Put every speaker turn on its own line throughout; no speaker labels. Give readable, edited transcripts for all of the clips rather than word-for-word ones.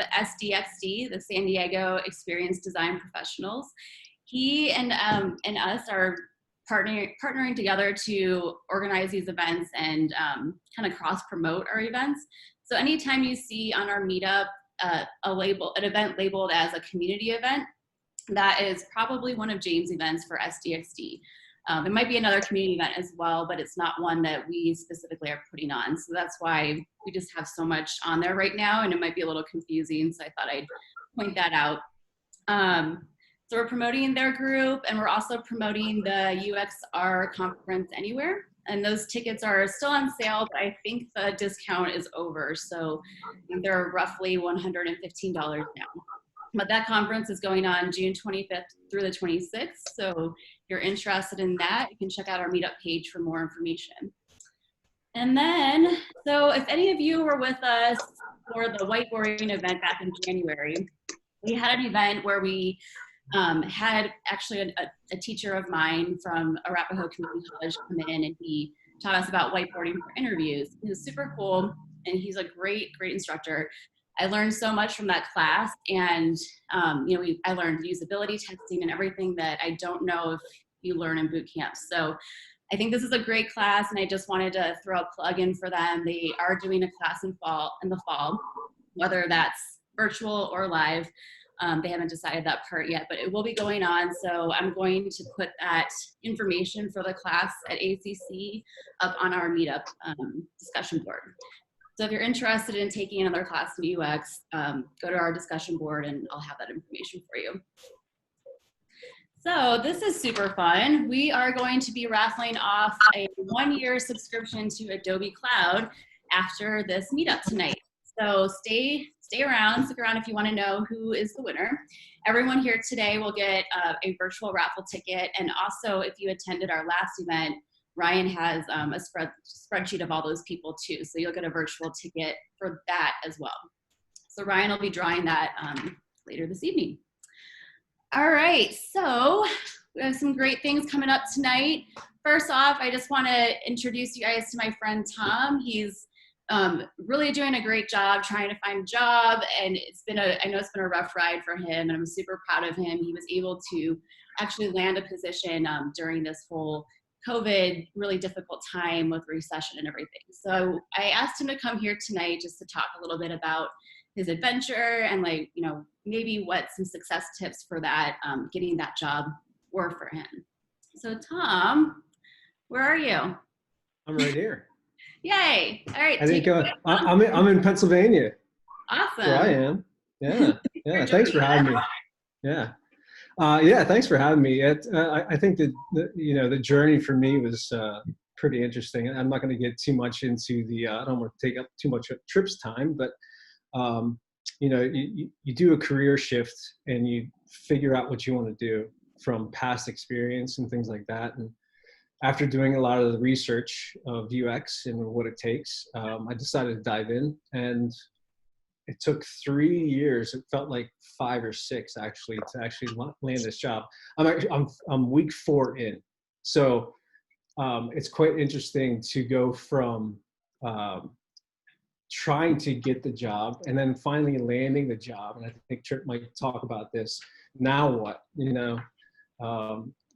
SDXD, the San Diego Experience Design Professionals. He and us are partnering together to organize these events and kind of cross promote our events. So anytime you see on our meetup an event labeled as a community event, that is probably one of James' events for SDXD. It might be another community event as well, but it's not one that we specifically are putting on. So that's why we just have so much on there right now, and it might be a little confusing. So I thought I'd point that out. So we're promoting their group, and we're also promoting the UXR Conference Anywhere. And those tickets are still on sale, but I think the discount is over. So they're roughly $115 now. But that conference is going on June 25th through the 26th. So if you're interested in that, you can check out our meetup page for more information. And then, so if any of you were with us for the whiteboarding event back in January, we had an event where we had actually a teacher of mine from Arapahoe Community College come in, and he taught us about whiteboarding for interviews. He was super cool, and he's a great instructor. I learned so much from that class, and I learned usability testing and everything that I don't know if you learn in boot camp. So I think this is a great class, and I just wanted to throw a plug in for them. They are doing a class in the fall, whether that's virtual or live. They haven't decided that part yet, but it will be going on. So I'm going to put that information for the class at ACC up on our meetup discussion board. So if you're interested in taking another class in UX, go to our discussion board and I'll have that information for you. So this is super fun. We are going to be raffling off a 1-year subscription to Adobe Cloud after this meetup tonight. So stick around if you want to know who is the winner. Everyone here today will get a virtual raffle ticket. And also, if you attended our last event, Ryan has a spreadsheet of all those people too. So you'll get a virtual ticket for that as well. So Ryan will be drawing that later this evening. All right, so we have some great things coming up tonight. First off, I just want to introduce you guys to my friend Tom. He's really doing a great job trying to find a job, and I know it's been a rough ride for him, and I'm super proud of him. He was able to actually land a position during this whole COVID really difficult time with recession and everything. So I asked him to come here tonight just to talk a little bit about his adventure and maybe what some success tips for that getting that job were for him. So Tom, where are you?
I'm right here.
Yay! All right.
I think I'm in Pennsylvania.
Awesome.
Where I am. Yeah. Thanks for having me. Yeah. Thanks for having me. I think that the journey for me was pretty interesting. I'm not going to get too much into I don't want to take up too much of Trip's time, but you do a career shift and you figure out what you want to do from past experience and things like that. And after doing a lot of the research of UX and what it takes, I decided to dive in, and it took 3 years. It felt like 5 or 6 actually to actually land this job. I'm week 4 in, so it's quite interesting to go from trying to get the job and then finally landing the job. And I think Trip might talk about this. Now what?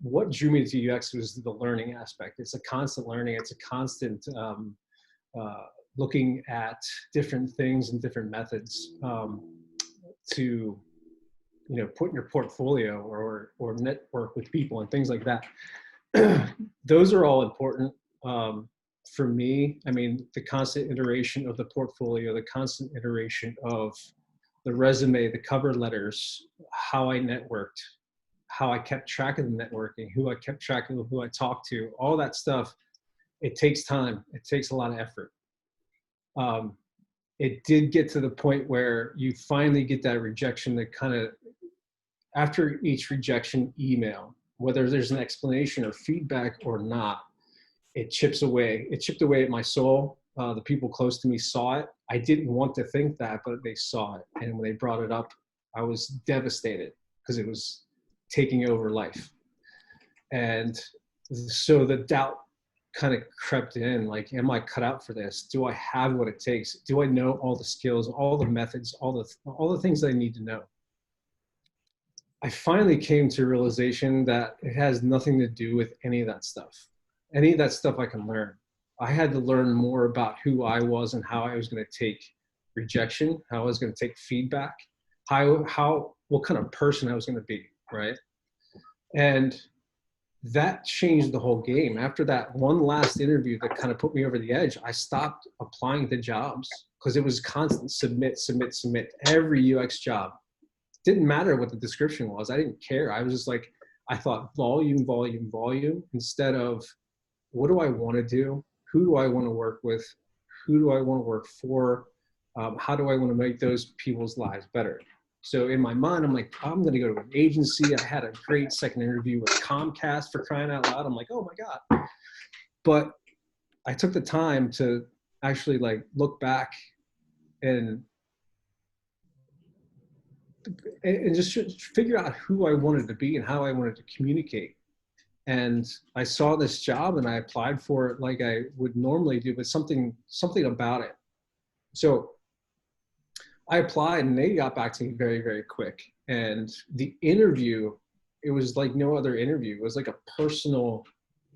What drew me to UX was the learning aspect. It's a constant learning. It's a constant looking at different things and different methods to put in your portfolio or network with people and things like that. Those are all important for me. I mean, the constant iteration of the portfolio, the constant iteration of the resume, the cover letters, how I networked, how I kept track of the networking, who I kept track of, who I talked to, all that stuff. It takes time. It takes a lot of effort. It did get to the point where you finally get that rejection that kind of, after each rejection email, whether there's an explanation or feedback or not, it chips away. It chipped away at my soul. The people close to me saw it. I didn't want to think that, but they saw it. And when they brought it up, I was devastated because it was taking over life. And so the doubt kind of crept in, like, am I cut out for this? Do I have what it takes? Do I know all the skills, all the methods, all the things that I need to know? I finally came to a realization that it has nothing to do with any of that stuff. Any of that stuff I can learn. I had to learn more about who I was and how I was going to take rejection, how I was going to take feedback, what kind of person I was going to be, right? And that changed the whole game. After that one last interview that kind of put me over the edge, I stopped applying to jobs because it was constant submit, submit, submit. Every UX job. Didn't matter what the description was. I didn't care. I was just like, I thought volume, volume, volume, instead of what do I want to do? Who do I want to work with? Who do I want to work for? How do I want to make those people's lives better? So in my mind, I'm like, I'm going to go to an agency. I had a great second interview with Comcast, for crying out loud. I'm like, oh my God. But I took the time to actually like look back and just figure out who I wanted to be and how I wanted to communicate. And I saw this job and I applied for it like I would normally do, but something about it. So I applied and they got back to me very, very quick. And the interview, it was like no other interview. It was like a personal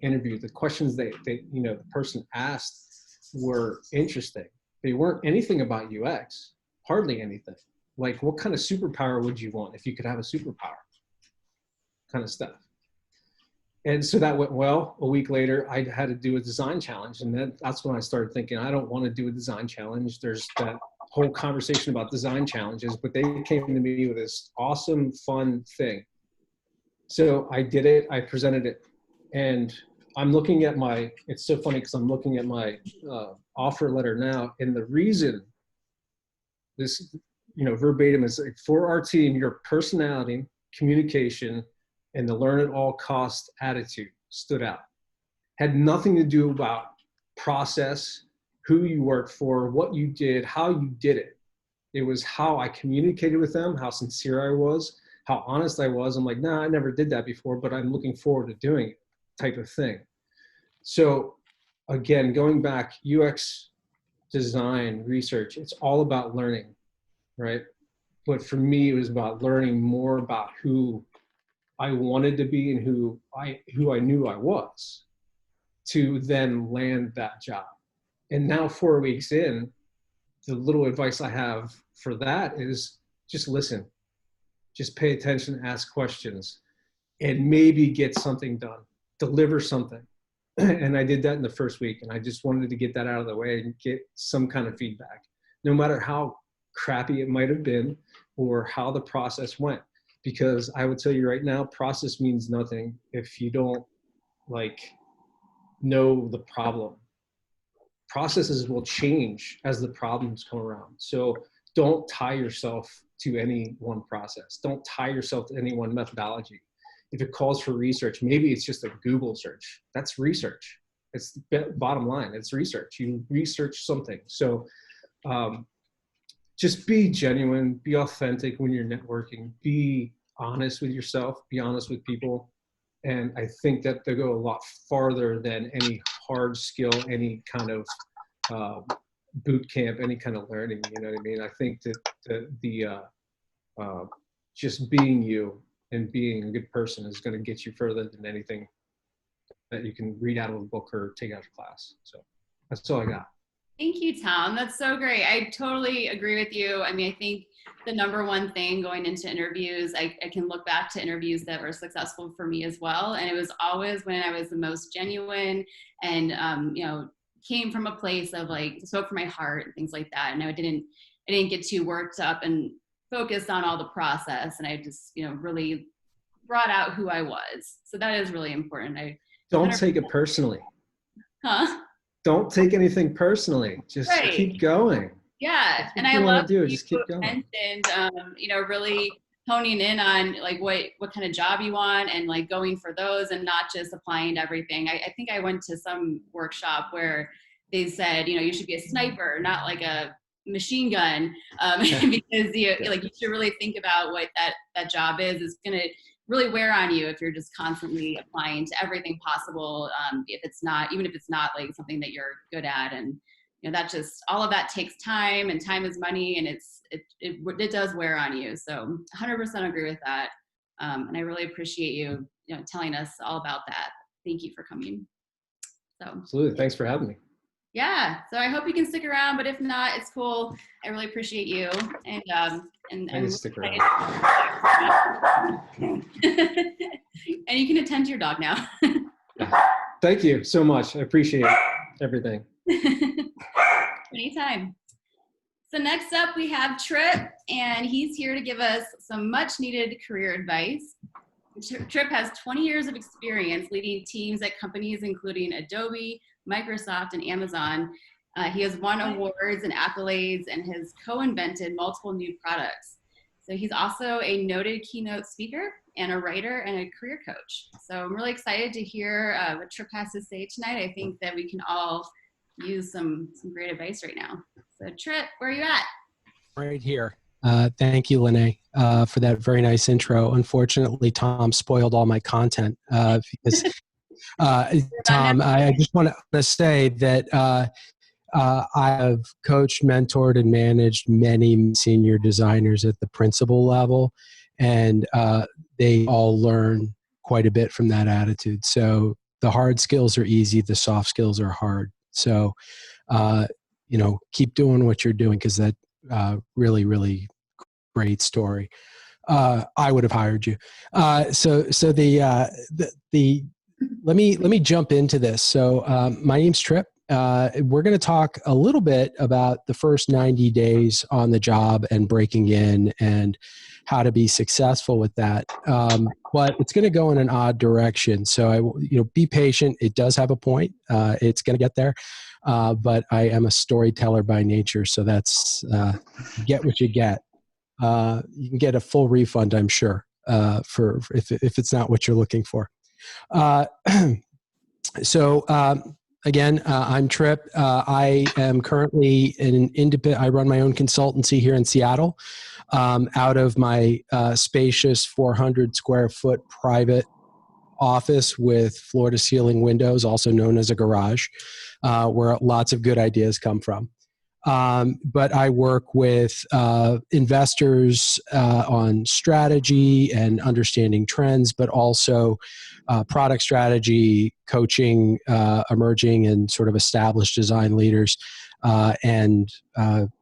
interview. The questions the person asked were interesting. They weren't anything about UX, hardly anything. Like, what kind of superpower would you want if you could have a superpower? Kind of stuff. And so that went well. A week later, I had to do a design challenge. And that's when I started thinking, I don't want to do a design challenge. There's that whole conversation about design challenges, but they came to me with this awesome, fun thing. So I did it. I presented it. And I'm looking at it's so funny because I'm looking at my offer letter now. And the reason this, verbatim is like, for our team, your personality, communication, and the learn at all cost attitude stood out. Had nothing to do about process, who you worked for, what you did, how you did it. It was how I communicated with them, how sincere I was, how honest I was. I'm like, nah, I never did that before, but I'm looking forward to doing it, type of thing. So again, going back, UX design, research, it's all about learning, right? But for me, it was about learning more about who I wanted to be and who I knew I was, to then land that job. And now 4 weeks in, the little advice I have for that is just listen, just pay attention, ask questions, and maybe get something done, deliver something. And I did that in the first week, and I just wanted to get that out of the way and get some kind of feedback, no matter how crappy it might have been or how the process went. Because I would tell you right now, process means nothing if you don't know the problem. Processes will change as the problems come around. So don't tie yourself to any one process. Don't tie yourself to any one methodology. If it calls for research, maybe it's just a Google search. That's research. It's the bottom line. It's research. You research something. So just be genuine, be authentic when you're networking, be honest with yourself, be honest with people. And I think that they go a lot farther than any hard skill, any kind of boot camp, any kind of learning, you know what I mean? I think that just being you and being a good person is going to get you further than anything that you can read out of a book or take out of class. So that's all I got.
Thank you, Tom. That's so great. I totally agree with you. I mean, I think the number one thing going into interviews, I can look back to interviews that were successful for me as well. And it was always when I was the most genuine and, came from a place of spoke from my heart and things like that. And I didn't get too worked up and focused on all the process. And I just, really brought out who I was. So that is really important.
Don't take it personally.
Huh?
Don't take anything personally. Just keep going.
Yeah, and I love
just keep going.
Mentioned, really honing in on what kind of job you want and going for those and not just applying to everything. I think I went to some workshop where they said, you should be a sniper, not like a machine gun, because you should really think about what that job is going to really wear on you if you're just constantly applying to everything possible. If it's not, even if it's not like something that you're good at, and that just, all of that takes time, and time is money, and it does wear on you. So 100% agree with that. And I really appreciate you, telling us all about that. Thank you for coming. So
absolutely, thanks for having me.
Yeah, so I hope you can stick around, but if not, it's cool. I really appreciate you, and I'm
stick around.
And you can attend to your dog now.
Thank you so much. I appreciate everything.
Anytime. So next up we have Trip, and he's here to give us some much needed career advice. Trip has 20 years of experience leading teams at companies including Adobe, Microsoft, and Amazon. He has won awards and accolades and has co-invented multiple new products. So he's also a noted keynote speaker and a writer and a career coach. So I'm really excited to hear what Trip has to say tonight. I think that we can all use some great advice right now. So Trip, where are you at?
Right here. Thank you, Lene, for that very nice intro. Unfortunately, Tom spoiled all my content because Tom, I just want to say that I have coached, mentored, and managed many senior designers at the principal level, and they all learn quite a bit from that attitude. So the hard skills are easy, the soft skills are hard. So, keep doing what you're doing, because that really, really great story. I would have hired you. So let me jump into this. So my name's Trip. We're going to talk a little bit about the first 90 days on the job and breaking in and how to be successful with that. But it's going to go in an odd direction. So be patient. It does have a point. It's going to get there. But I am a storyteller by nature. So that's, get what you get. You can get a full refund, I'm sure, for if it's not what you're looking for. Again, I'm Trip. I am currently an independent. I run my own consultancy here in Seattle, out of my spacious 400 square foot private office with floor to ceiling windows, also known as a garage, where lots of good ideas come from. But I work with investors on strategy and understanding trends, but also product strategy, coaching emerging and sort of established design leaders, and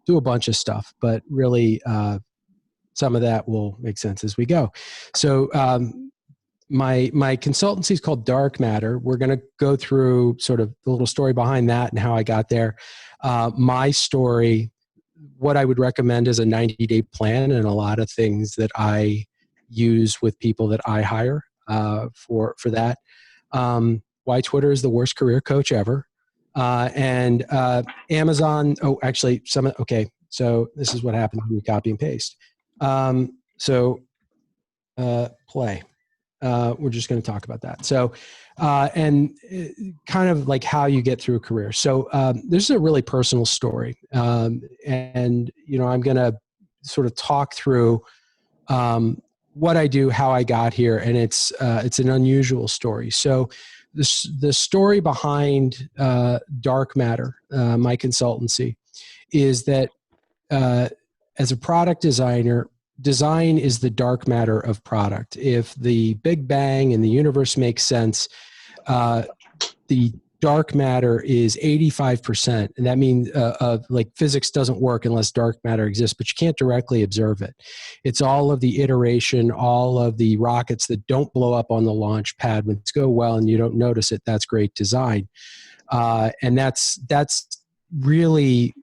do a bunch of stuff. But really, some of that will make sense as we go. So my consultancy is called Dark Matter. We're going to go through sort of the little story behind that and how I got there. My story, what I would recommend is a 90-day plan and a lot of things that I use with people that I hire for that. Why Twitter is the worst career coach ever. And Amazon, okay, so this is what happens when you copy and paste. Play. We're just going to talk about that. So, and kind of like how you get through a career. So this is a really personal story. And, I'm going to sort of talk through what I do, how I got here. And it's an unusual story. So the story behind Dark Matter, my consultancy, is that as a product designer, design is the dark matter of product. If the Big Bang and the universe makes sense, the dark matter is 85%. And that means like physics doesn't work unless dark matter exists, but you can't directly observe it. It's all of the iteration, all of the rockets that don't blow up on the launch pad when it's go well and you don't notice it. That's great design. And that's really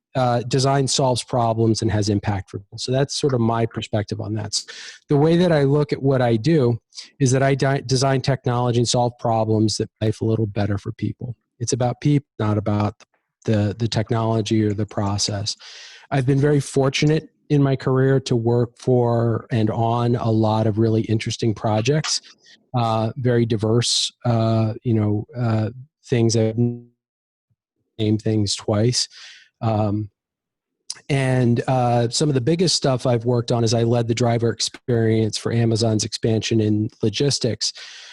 design solves problems and has impact for people. So that's sort of my perspective on that. The way that I look at what I do is that I design technology and solve problems that make life a little better for people. It's about people, not about the technology or the process. I've been very fortunate in my career to work for and on a lot of really interesting projects, very diverse, things. I've named things twice. And some of the biggest stuff I've worked on is I led the driver experience for Amazon's expansion in logistics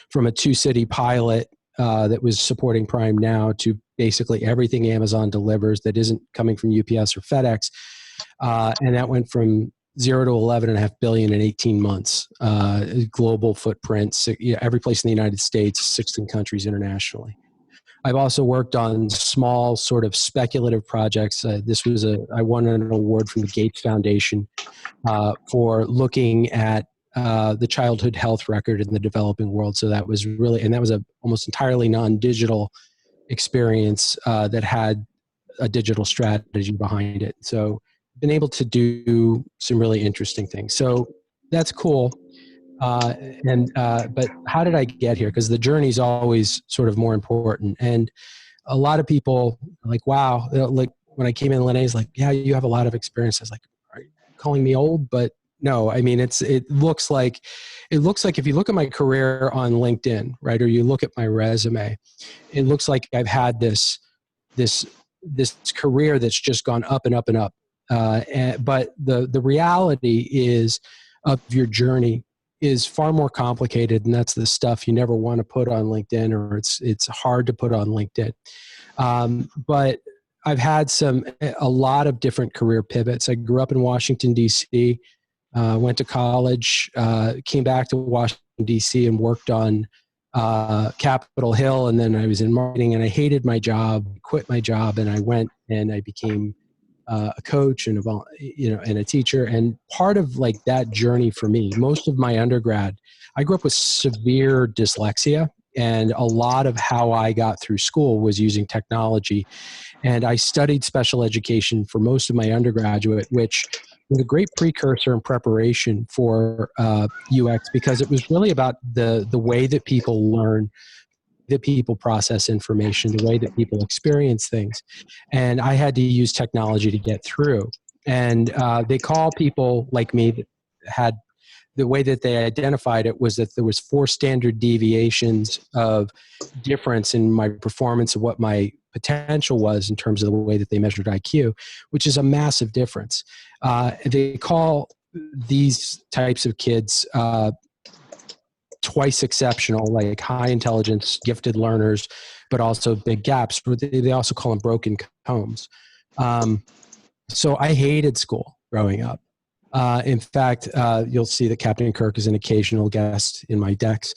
from a 2-city pilot that was supporting Prime Now to basically everything Amazon delivers that isn't coming from UPS or FedEx. And that went from 0 to 11.5 billion in 18 months. Global footprint, every place in the United States, 16 countries internationally. I've also worked on small sort of speculative projects. I won an award from the Gates Foundation for looking at the childhood health record in the developing world. So that was a almost entirely non-digital experience that had a digital strategy behind it. So been able to do some really interesting things. So that's cool. But how did I get here? Because the journey is always sort of more important. And a lot of people are like, wow, like when I came in, Lene's like, yeah, you have a lot of experience. I was like, are you calling me old? But no, I mean, it looks like if you look at my career on LinkedIn, right, or you look at my resume, it looks like I've had this career that's just gone up and up and up. But the reality is of your journey is far more complicated, and that's the stuff you never want to put on LinkedIn, or it's hard to put on LinkedIn. But I've had a lot of different career pivots. I grew up in Washington, D.C., went to college, came back to Washington, D.C., and worked on Capitol Hill, and then I was in marketing, and I hated my job, quit my job, and I went and I became a coach and a teacher. And part of like that journey for me, most of my undergrad, I grew up with severe dyslexia, and a lot of how I got through school was using technology. And I studied special education for most of my undergraduate, which was a great precursor and preparation for UX, because it was really about the way that people learn, that people process information, the way that people experience things. And I had to use technology to get through. And they call people like me that had the way that they identified it was that there was 4 standard deviations of difference in my performance of what my potential was in terms of the way that they measured IQ, which is a massive difference. They call these types of kids twice exceptional, like high intelligence, gifted learners, but also big gaps. They also call them broken combs. So I hated school growing up. In fact, you'll see that Captain Kirk is an occasional guest in my decks.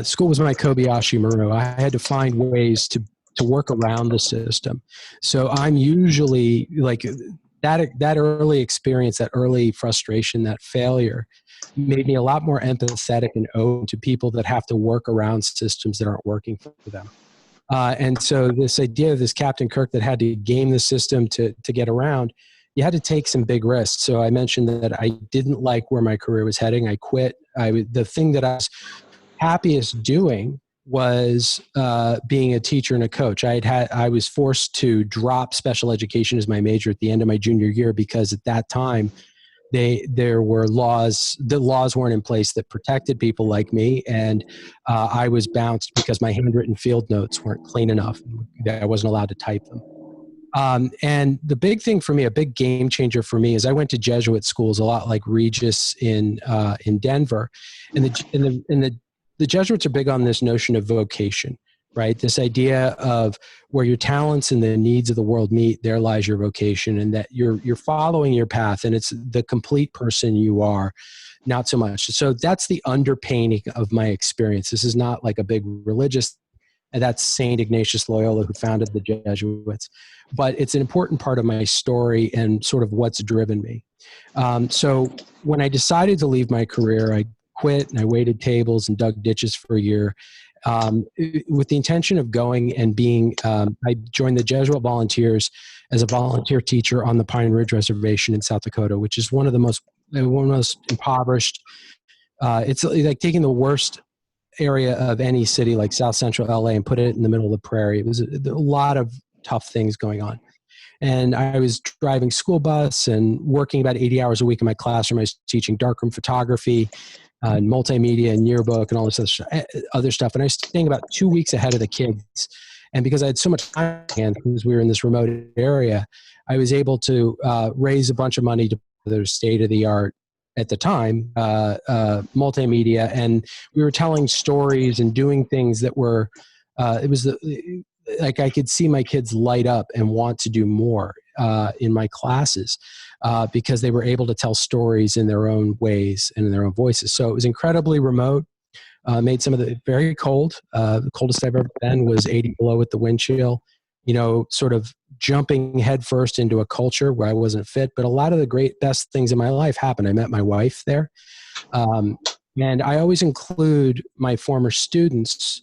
School was my Kobayashi Maru. I had to find ways to work around the system. So I'm usually like that early experience, that early frustration, that failure made me a lot more empathetic and open to people that have to work around systems that aren't working for them. And so this idea of this Captain Kirk that had to game the system to get around, you had to take some big risks. So I mentioned that I didn't like where my career was heading. I quit. The thing that I was happiest doing was being a teacher and a coach. I was forced to drop special education as my major at the end of my junior year, because at that time there were laws. The laws weren't in place that protected people like me, and I was bounced because my handwritten field notes weren't clean enough. That I wasn't allowed to type them. And the big thing for me, a big game changer for me, is I went to Jesuit schools, a lot like Regis in Denver, and the Jesuits are big on this notion of vocation, right? This idea of where your talents and the needs of the world meet, there lies your vocation, and that you're following your path, and it's the complete person you are, not so much. So that's the underpainting of my experience. This is not like a big religious, and that's St. Ignatius Loyola, who founded the Jesuits. But it's an important part of my story and sort of what's driven me. So when I decided to leave my career, I quit and I waited tables and dug ditches for a year with the intention of going and being, I joined the Jesuit Volunteers as a volunteer teacher on the Pine Ridge Reservation in South Dakota, which is one of the most impoverished. It's like taking the worst area of any city like South Central LA and put it in the middle of the prairie. It was a lot of tough things going on. And I was driving school bus and working about 80 hours a week in my classroom. I was teaching darkroom photography, and multimedia and yearbook and all this other stuff. And I was staying about 2 weeks ahead of the kids. And because I had so much time on hand, because we were in this remote area, I was able to raise a bunch of money to the state-of-the-art, at the time, multimedia. And we were telling stories and doing things that were, like I could see my kids light up and want to do more in my classes because they were able to tell stories in their own ways and in their own voices. So it was incredibly remote. Made some of the very cold. The coldest I've ever been was 80 below with the wind chill. You know, sort of jumping headfirst into a culture where I wasn't fit. But a lot of the best things in my life happened. I met my wife there. And I always include my former students,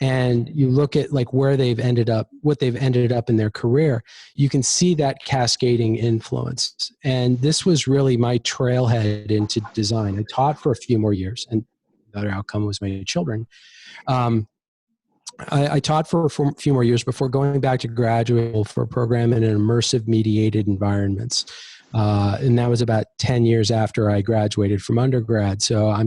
and you look at like where they've ended up, what they've ended up in their career, you can see that cascading influence. And this was really my trailhead into design. I taught for a few more years, and the other outcome was my children. I taught for a few more years before going back to graduate school for a program in an immersive mediated environments. And that was about 10 years after I graduated from undergrad. So I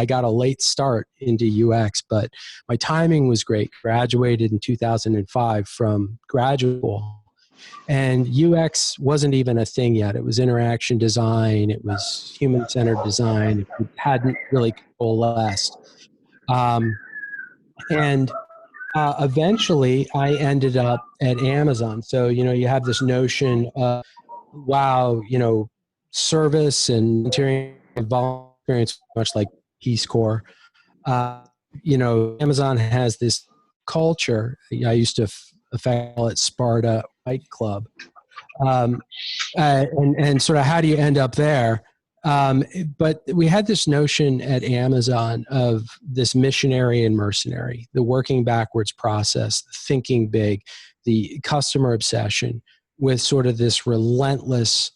got a late start into UX, but my timing was great. Graduated in 2005 from graduate school. And UX wasn't even a thing yet. It was interaction design. It was human-centered design. It hadn't really coalesced. Eventually, I ended up at Amazon. So, you know, you have this notion of, wow, you know, service and volunteering experience, much like Peace Corps. You know, Amazon has this culture. I used to call it Sparta Fight Club. And sort of how do you end up there? But we had this notion at Amazon of this missionary and mercenary, the working backwards process, the thinking big, the customer obsession with sort of this relentless,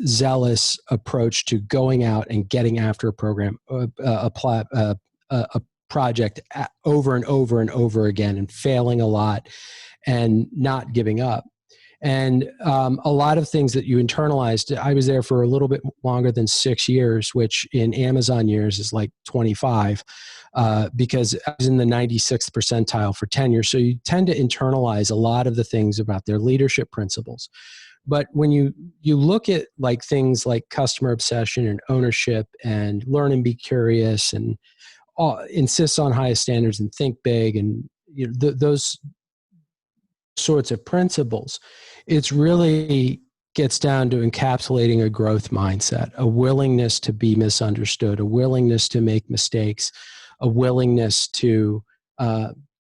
zealous approach to going out and getting after a program, a project over and over and over again, and failing a lot and not giving up. And a lot of things that you internalized. I was there for a little bit longer than 6 years, which in Amazon years is like 25, because I was in the 96th percentile for tenure. So you tend to internalize a lot of the things about their leadership principles. But when you look at like things like customer obsession and ownership and learn and be curious and insist on highest standards and think big, and you know, those sorts of principles, it's really gets down to encapsulating a growth mindset, a willingness to be misunderstood, a willingness to make mistakes, a willingness to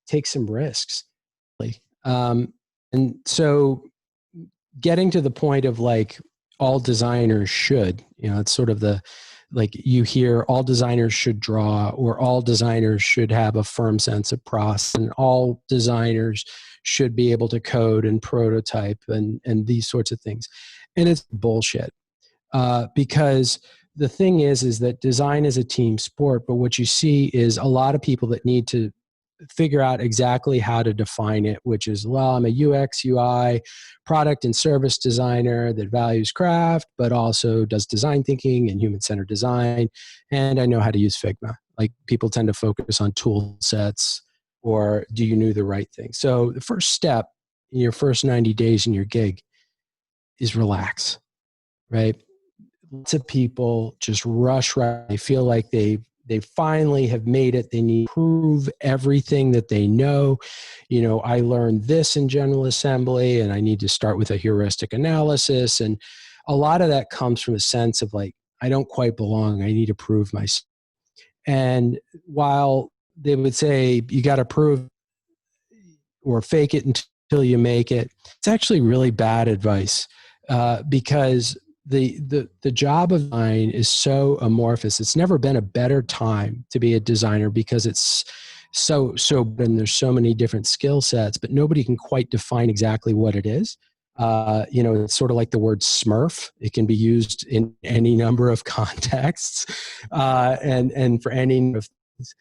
take some risks. And so getting to the point of like all designers should, you know, it's sort of the, like you hear all designers should draw, or all designers should have a firm sense of process, and all designers should be able to code and prototype and these sorts of things. And it's bullshit. Because the thing is that design is a team sport, but what you see is a lot of people that need to figure out exactly how to define it, which is, well, I'm a UX, UI, product and service designer that values craft, but also does design thinking and human-centered design. And I know how to use Figma. Like people tend to focus on tool sets, or do you know the right thing? So the first step in your first 90 days in your gig is relax, right? Lots of people just rush right. They feel like they finally have made it. They need to prove everything that they know. You know, I learned this in General Assembly, and I need to start with a heuristic analysis. And a lot of that comes from a sense of like, I don't quite belong. I need to prove myself. And while they would say you got to prove or fake it until you make it, it's actually really bad advice, because the job of design is so amorphous. It's never been a better time to be a designer, because it's so and there's so many different skill sets, but nobody can quite define exactly what it is. You know, it's sort of like the word Smurf. It can be used in any number of contexts, and for any number of things.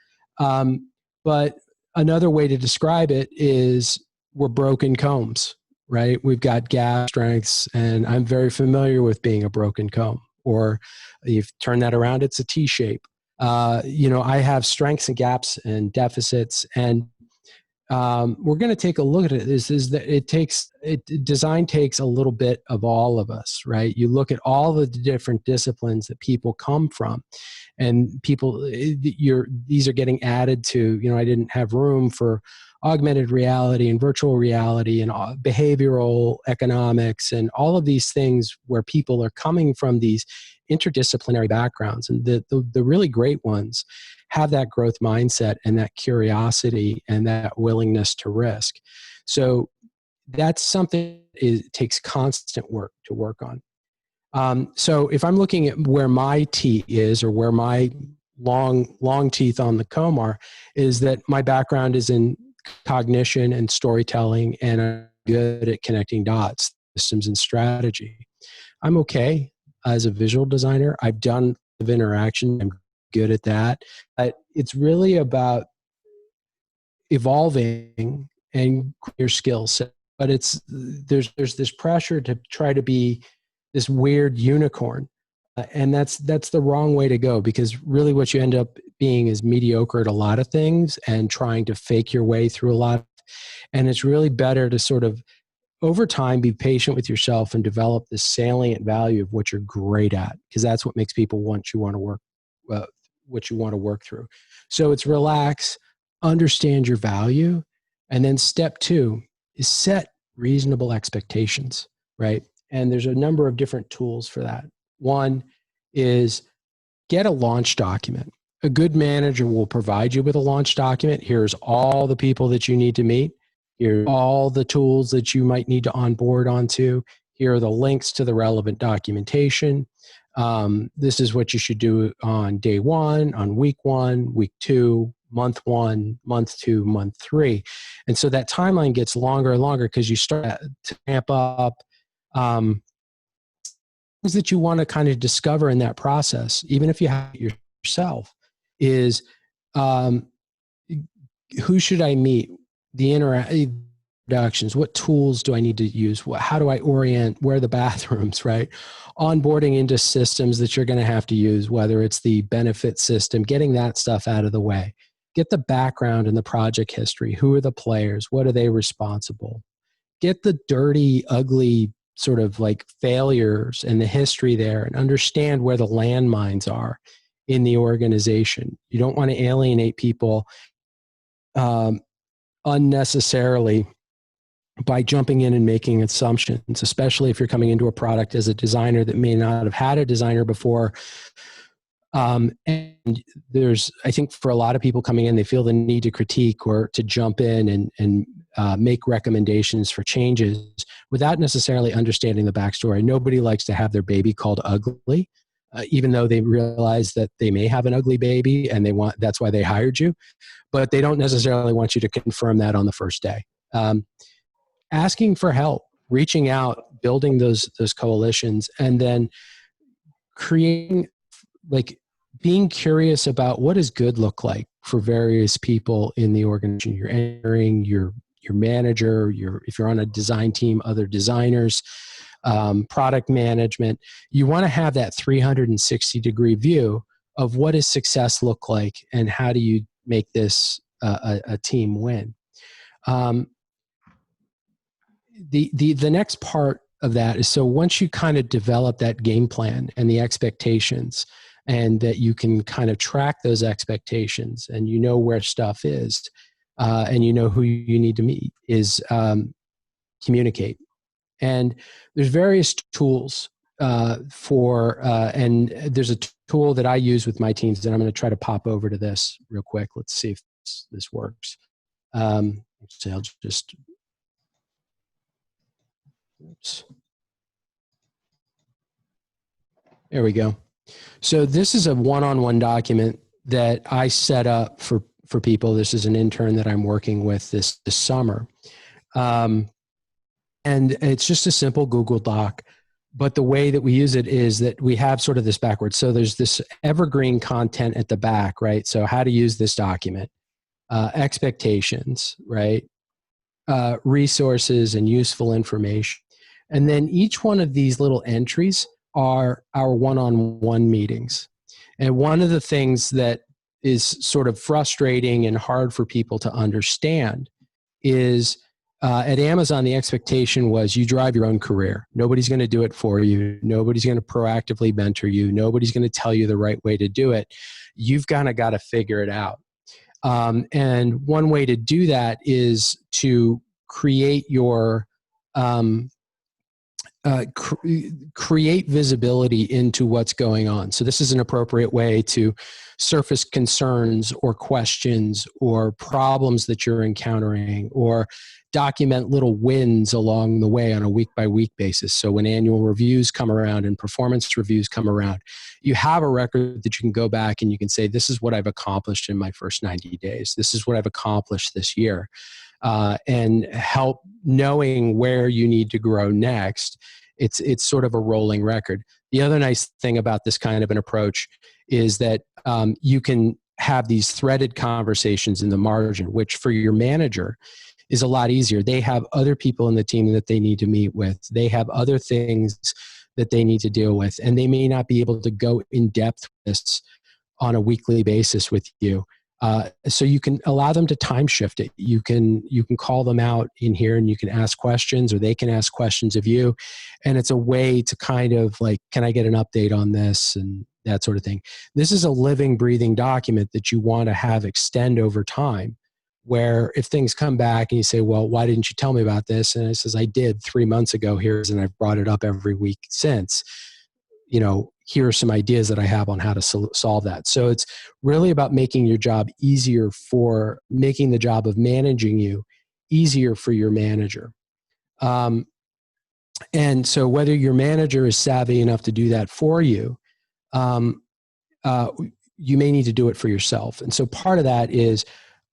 But another way to describe it is we're broken combs. Right? We've got gap strengths, and I'm very familiar with being a broken comb, or you've turned that around, it's a T shape. You know, I have strengths and gaps and deficits, and we're going to take a look at it is that design takes a little bit of all of us, right? You look at all the different disciplines that people come from, and these are getting added to, I didn't have room for augmented reality and virtual reality and behavioral economics and all of these things where people are coming from these interdisciplinary backgrounds. And the really great ones have that growth mindset and that curiosity and that willingness to risk. So that's something it takes constant work to work on. So if I'm looking at where my T is, or where my long teeth on the comb are, is that my background is in cognition and storytelling, and I'm good at connecting dots, systems, and strategy. I'm okay as a visual designer. I've done interaction. I'm good at that. But it's really about evolving and your skill set. But there's this pressure to try to be this weird unicorn. And that's the wrong way to go, because really what you end up being is mediocre at a lot of things and trying to fake your way through a lot. And it's really better to sort of, over time, be patient with yourself and develop this salient value of what you're great at, because that's what makes people what you want to work through. So it's relax, understand your value, and then step 2 is set reasonable expectations, right? And there's a number of different tools for that. One is get a launch document. A good manager will provide you with a launch document. Here's all the people that you need to meet. Here are all the tools that you might need to onboard onto. Here are the links to the relevant documentation. This is what you should do on day 1, on week 1, week 2, month 1, month 2, month 3. And so that timeline gets longer and longer because you start to ramp up things that you want to kind of discover in that process, even if you have it yourself, is who should I meet? The introductions, what tools do I need to use? How do I orient? Where are the bathrooms, right? Onboarding into systems that you're going to have to use, whether it's the benefit system, getting that stuff out of the way. Get the background and the project history. Who are the players? What are they responsible? Get the dirty, ugly sort of like failures and the history there, and understand where the landmines are in the organization. You don't want to alienate people unnecessarily by jumping in and making assumptions, especially if you're coming into a product as a designer that may not have had a designer before. And I think for a lot of people coming in, they feel the need to critique or to jump in and make recommendations for changes without necessarily understanding the backstory. Nobody likes to have their baby called ugly, even though they realize that they may have an ugly baby and that's why they hired you, but they don't necessarily want you to confirm that on the first day. Asking for help, reaching out, building those coalitions, and then creating, like, being curious about what does good look like for various people in the organization. You're entering your manager, if you're on a design team, other designers, product management. You want to have that 360-degree view of what does success look like and how do you make this a team win. The next part of that is, so once you kind of develop that game plan and the expectations, and that you can kind of track those expectations, and you know where stuff is, and you know who you need to meet, is communicate. And there's various tools and there's a tool that I use with my teams, and I'm going to try to pop over to this real quick. Let's see if this works. So I'll just, oops. There we go. So this is a one-on-one document that I set up for people. This is an intern that I'm working with this summer. And it's just a simple Google Doc. But the way that we use it is that we have sort of this backwards. So there's this evergreen content at the back, right? So how to use this document, expectations, right? Resources and useful information. And then each one of these little entries are our one-on-one meetings. And one of the things that is sort of frustrating and hard for people to understand is at Amazon, the expectation was you drive your own career. Nobody's going to do it for you. Nobody's going to proactively mentor you. Nobody's going to tell you the right way to do it. You've kind of got to figure it out. And one way to do that is to create your create visibility into what's going on. So this is an appropriate way to surface concerns or questions or problems that you're encountering, or document little wins along the way on a week-by-week basis. So when annual reviews come around and performance reviews come around, you have a record that you can go back and you can say, this is what I've accomplished in my first 90 days. This is what I've accomplished this year. And help knowing where you need to grow next. It's sort of a rolling record. The other nice thing about this kind of an approach is that you can have these threaded conversations in the margin, which for your manager is a lot easier. They have other people in the team that they need to meet with. They have other things that they need to deal with, and they may not be able to go in depth with this on a weekly basis with you. So you can allow them to time shift it. You can call them out in here and you can ask questions, or they can ask questions of you. And it's a way to kind of like, can I get an update on this and that sort of thing. This is a living, breathing document that you want to have extend over time, where if things come back and you say, well, why didn't you tell me about this? And it says, I did 3 months ago, and I've brought it up every week since. Here are some ideas that I have on how to solve that. So it's really about making your job easier, for making the job of managing you easier for your manager. And so whether your manager is savvy enough to do that for you, you may need to do it for yourself. And so part of that is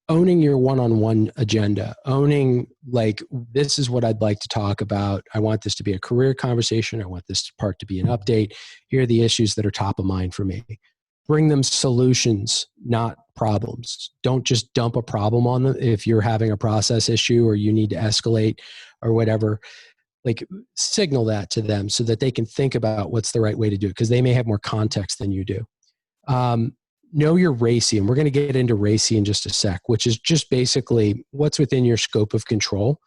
owning your one-on-one agenda, owning like, this is what I'd like to talk about. I want this to be a career conversation. I want this part to be an update. Here are the issues that are top of mind for me. Bring them solutions, not problems. Don't just dump a problem on them. If you're having a process issue or you need to escalate or whatever, like signal that to them so that they can think about what's the right way to do it, because they may have more context than you do. Know your RACI, and we're going to get into RACI in just a sec, which is just basically what's within your scope of control,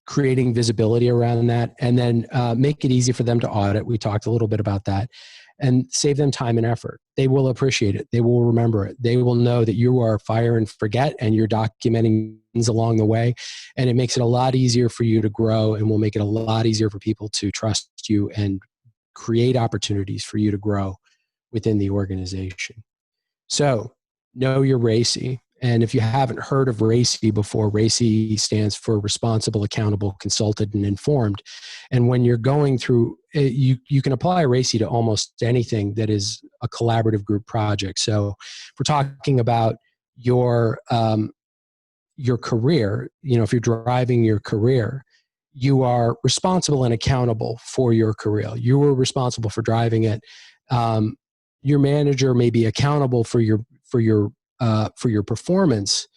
creating visibility around that, and then make it easy for them to audit. We talked a little bit about that, and save them time and effort. They will appreciate it. They will remember it. They will know that you are fire and forget, and you're documenting things along the way, and it makes it a lot easier for you to grow, and will make it a lot easier for people to trust you and create opportunities for you to grow within the organization. So know your RACI. And if you haven't heard of RACI before, RACI stands for Responsible, Accountable, Consulted, and Informed. And when you're going through, you can apply RACI to almost anything that is a collaborative group project. So if we're talking about your career, if you're driving your career, you are responsible and accountable for your career. You are responsible for driving it. Your manager may be accountable for your performance,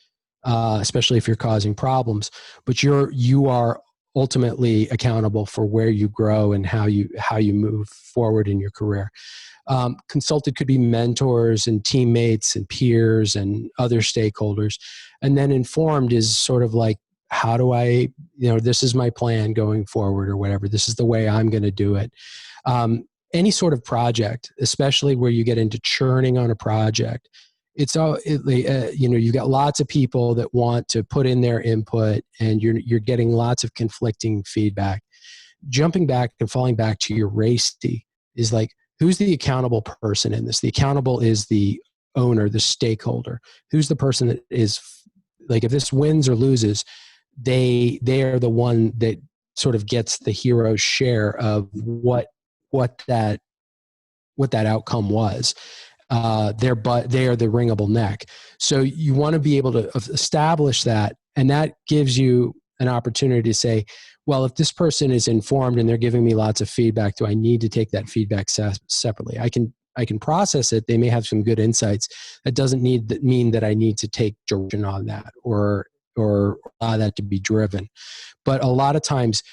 especially if you're causing problems. But you are ultimately accountable for where you grow and how you move forward in your career. Consulted could be mentors and teammates and peers and other stakeholders, and then informed is sort of like, how do I, this is my plan going forward or whatever. This is the way I'm going to do it. Any sort of project, especially where you get into churning on a project, you've got lots of people that want to put in their input, and you're getting lots of conflicting feedback. Jumping back and falling back to your RACI is like, who's the accountable person in this? The accountable is the owner, the stakeholder. Who's the person that is like, if this wins or loses, they are the one that sort of gets the hero's share of what that outcome was. They are the wringable neck. So you want to be able to establish that, and that gives you an opportunity to say, well, if this person is informed and they're giving me lots of feedback, do I need to take that feedback separately? I can process it. They may have some good insights. That doesn't mean that I need to take direction on that or allow that to be driven. But a lot of times,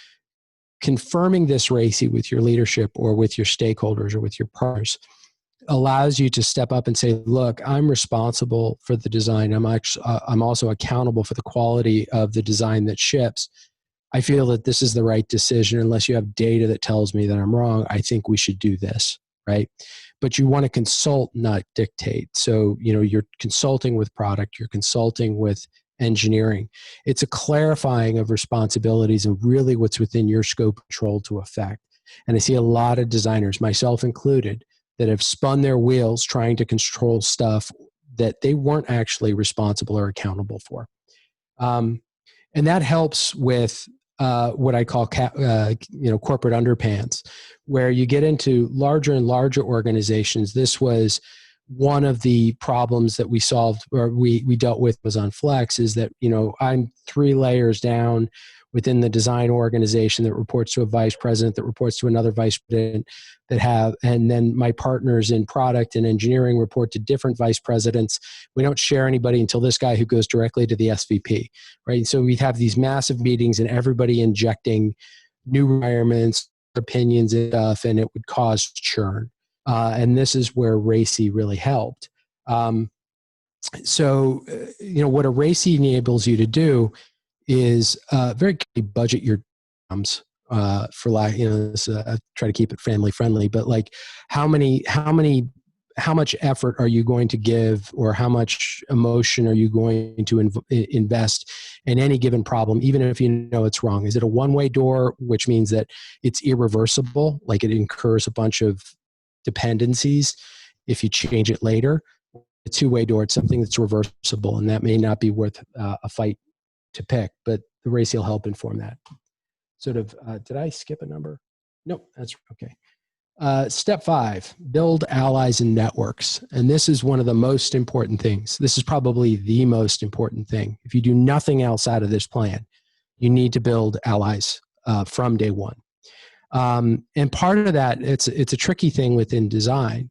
confirming this RACI with your leadership or with your stakeholders or with your partners allows you to step up and say, look, I'm responsible for the design. I'm also accountable for the quality of the design that ships. I feel that this is the right decision. Unless you have data that tells me that I'm wrong, I think we should do this, right? But you want to consult, not dictate. So, you're consulting with product, you're consulting with engineering. It's a clarifying of responsibilities and really what's within your scope of control to affect. And I see a lot of designers, myself included, that have spun their wheels trying to control stuff that they weren't actually responsible or accountable for. And that helps with what I call corporate underpants, where you get into larger and larger organizations. This was one of the problems that we solved, or we dealt with, was on Flex, is that, I'm 3 layers down within the design organization that reports to a vice president, that reports to another vice president, and then my partners in product and engineering report to different vice presidents. We don't share anybody until this guy, who goes directly to the SVP, right? So we'd have these massive meetings and everybody injecting new requirements, opinions and stuff, and it would cause churn. And this is where RACI really helped. What a RACI enables you to do is very quickly budget your outcomes, for lack, I try to keep it family friendly, but like how much effort are you going to give, or how much emotion are you going to invest in any given problem, even if you know it's wrong? Is it a one-way door, which means that it's irreversible, like it incurs a bunch of dependencies if you change it later? A two-way door, it's something that's reversible, and that may not be worth a fight to pick, but the RACI will help inform that. Did I skip a number? Nope, that's okay. Step 5, build allies and networks. And this is one of the most important things. This is probably the most important thing. If you do nothing else out of this plan, you need to build allies from day one. And part of that, it's a tricky thing within design,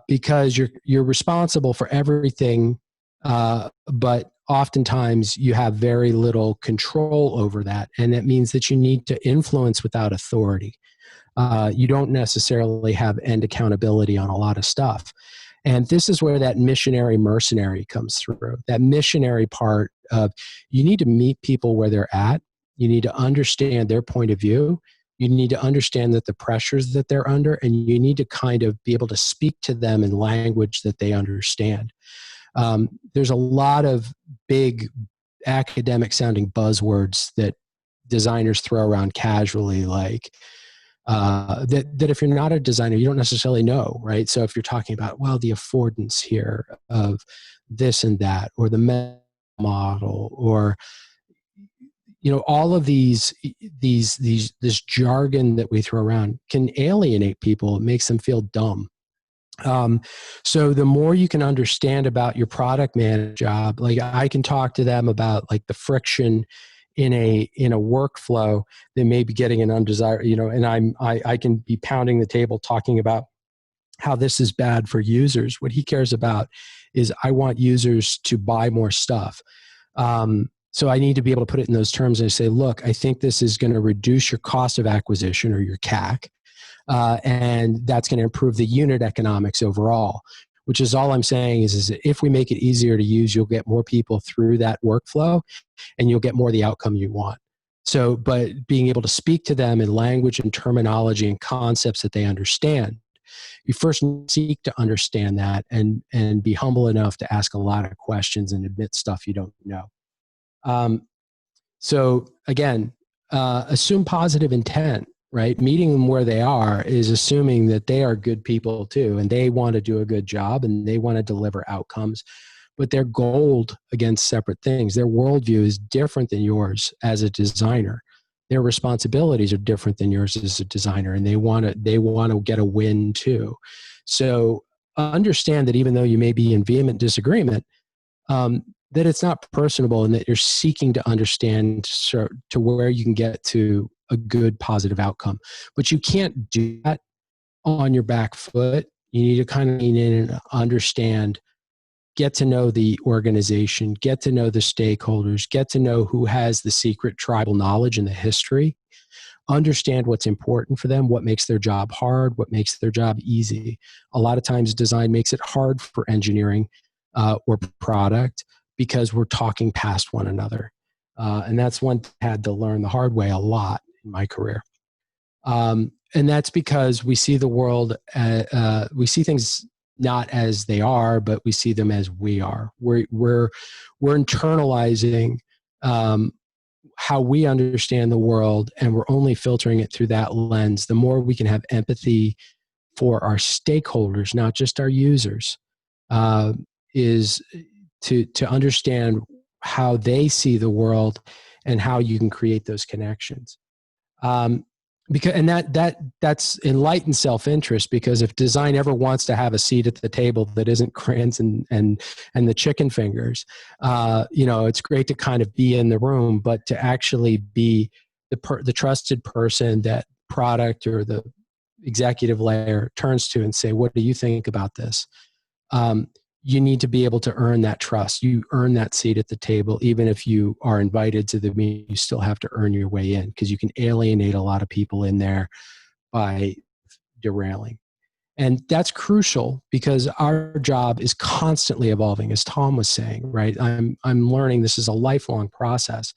because you're responsible for everything, but oftentimes you have very little control over that. And that means that you need to influence without authority. You don't necessarily have end accountability on a lot of stuff. And this is where that missionary mercenary comes through. That missionary part of, you need to meet people where they're at. You need to understand their point of view. You need to understand that the pressures that they're under, and you need to kind of be able to speak to them in language that they understand. There's a lot of big academic sounding buzzwords that designers throw around casually, like that if you're not a designer, you don't necessarily know, right? So if you're talking about, well, the affordance here of this and that, or the model, or all of this jargon that we throw around can alienate people. It makes them feel dumb. So the more you can understand about your product manager job, like I can talk to them about like the friction in a workflow that may be getting an undesired, and I can be pounding the table talking about how this is bad for users. What he cares about is, I want users to buy more stuff. So I need to be able to put it in those terms and say, look, I think this is going to reduce your cost of acquisition, or your CAC. And that's going to improve the unit economics overall, which is all I'm saying is that if we make it easier to use, you'll get more people through that workflow, and you'll get more of the outcome you want. So, but being able to speak to them in language and terminology and concepts that they understand, you first seek to understand that, and be humble enough to ask a lot of questions and admit stuff you don't know. So again, assume positive intent, right? Meeting them where they are is assuming that they are good people too, and they want to do a good job, and they want to deliver outcomes, but they're goaled against separate things. Their worldview is different than yours as a designer. Their responsibilities are different than yours as a designer, and they want to get a win too. So understand that even though you may be in vehement disagreement, that it's not personable, and that you're seeking to understand to where you can get to a good positive outcome. But you can't do that on your back foot. You need to kind of lean in and understand, get to know the organization, get to know the stakeholders, get to know who has the secret tribal knowledge and the history, understand what's important for them, what makes their job hard, what makes their job easy. A lot of times design makes it hard for engineering or product because we're talking past one another. And that's one thing I had to learn the hard way a lot in my career. And that's because we see the world, we see things not as they are, but we see them as we are. We're internalizing how we understand the world, and we're only filtering it through that lens. The more we can have empathy for our stakeholders, not just our users, is to understand how they see the world and how you can create those connections. That's enlightened self-interest, because if design ever wants to have a seat at the table that isn't crayons and the chicken fingers, it's great to kind of be in the room, but to actually be the trusted person that product or the executive layer turns to and say, what do you think about this? You need to be able to earn that trust. You earn that seat at the table. Even if you are invited to the meeting, you still have to earn your way in, because you can alienate a lot of people in there by derailing. And that's crucial, because our job is constantly evolving, as Tom was saying, right? I'm learning. This is a lifelong process.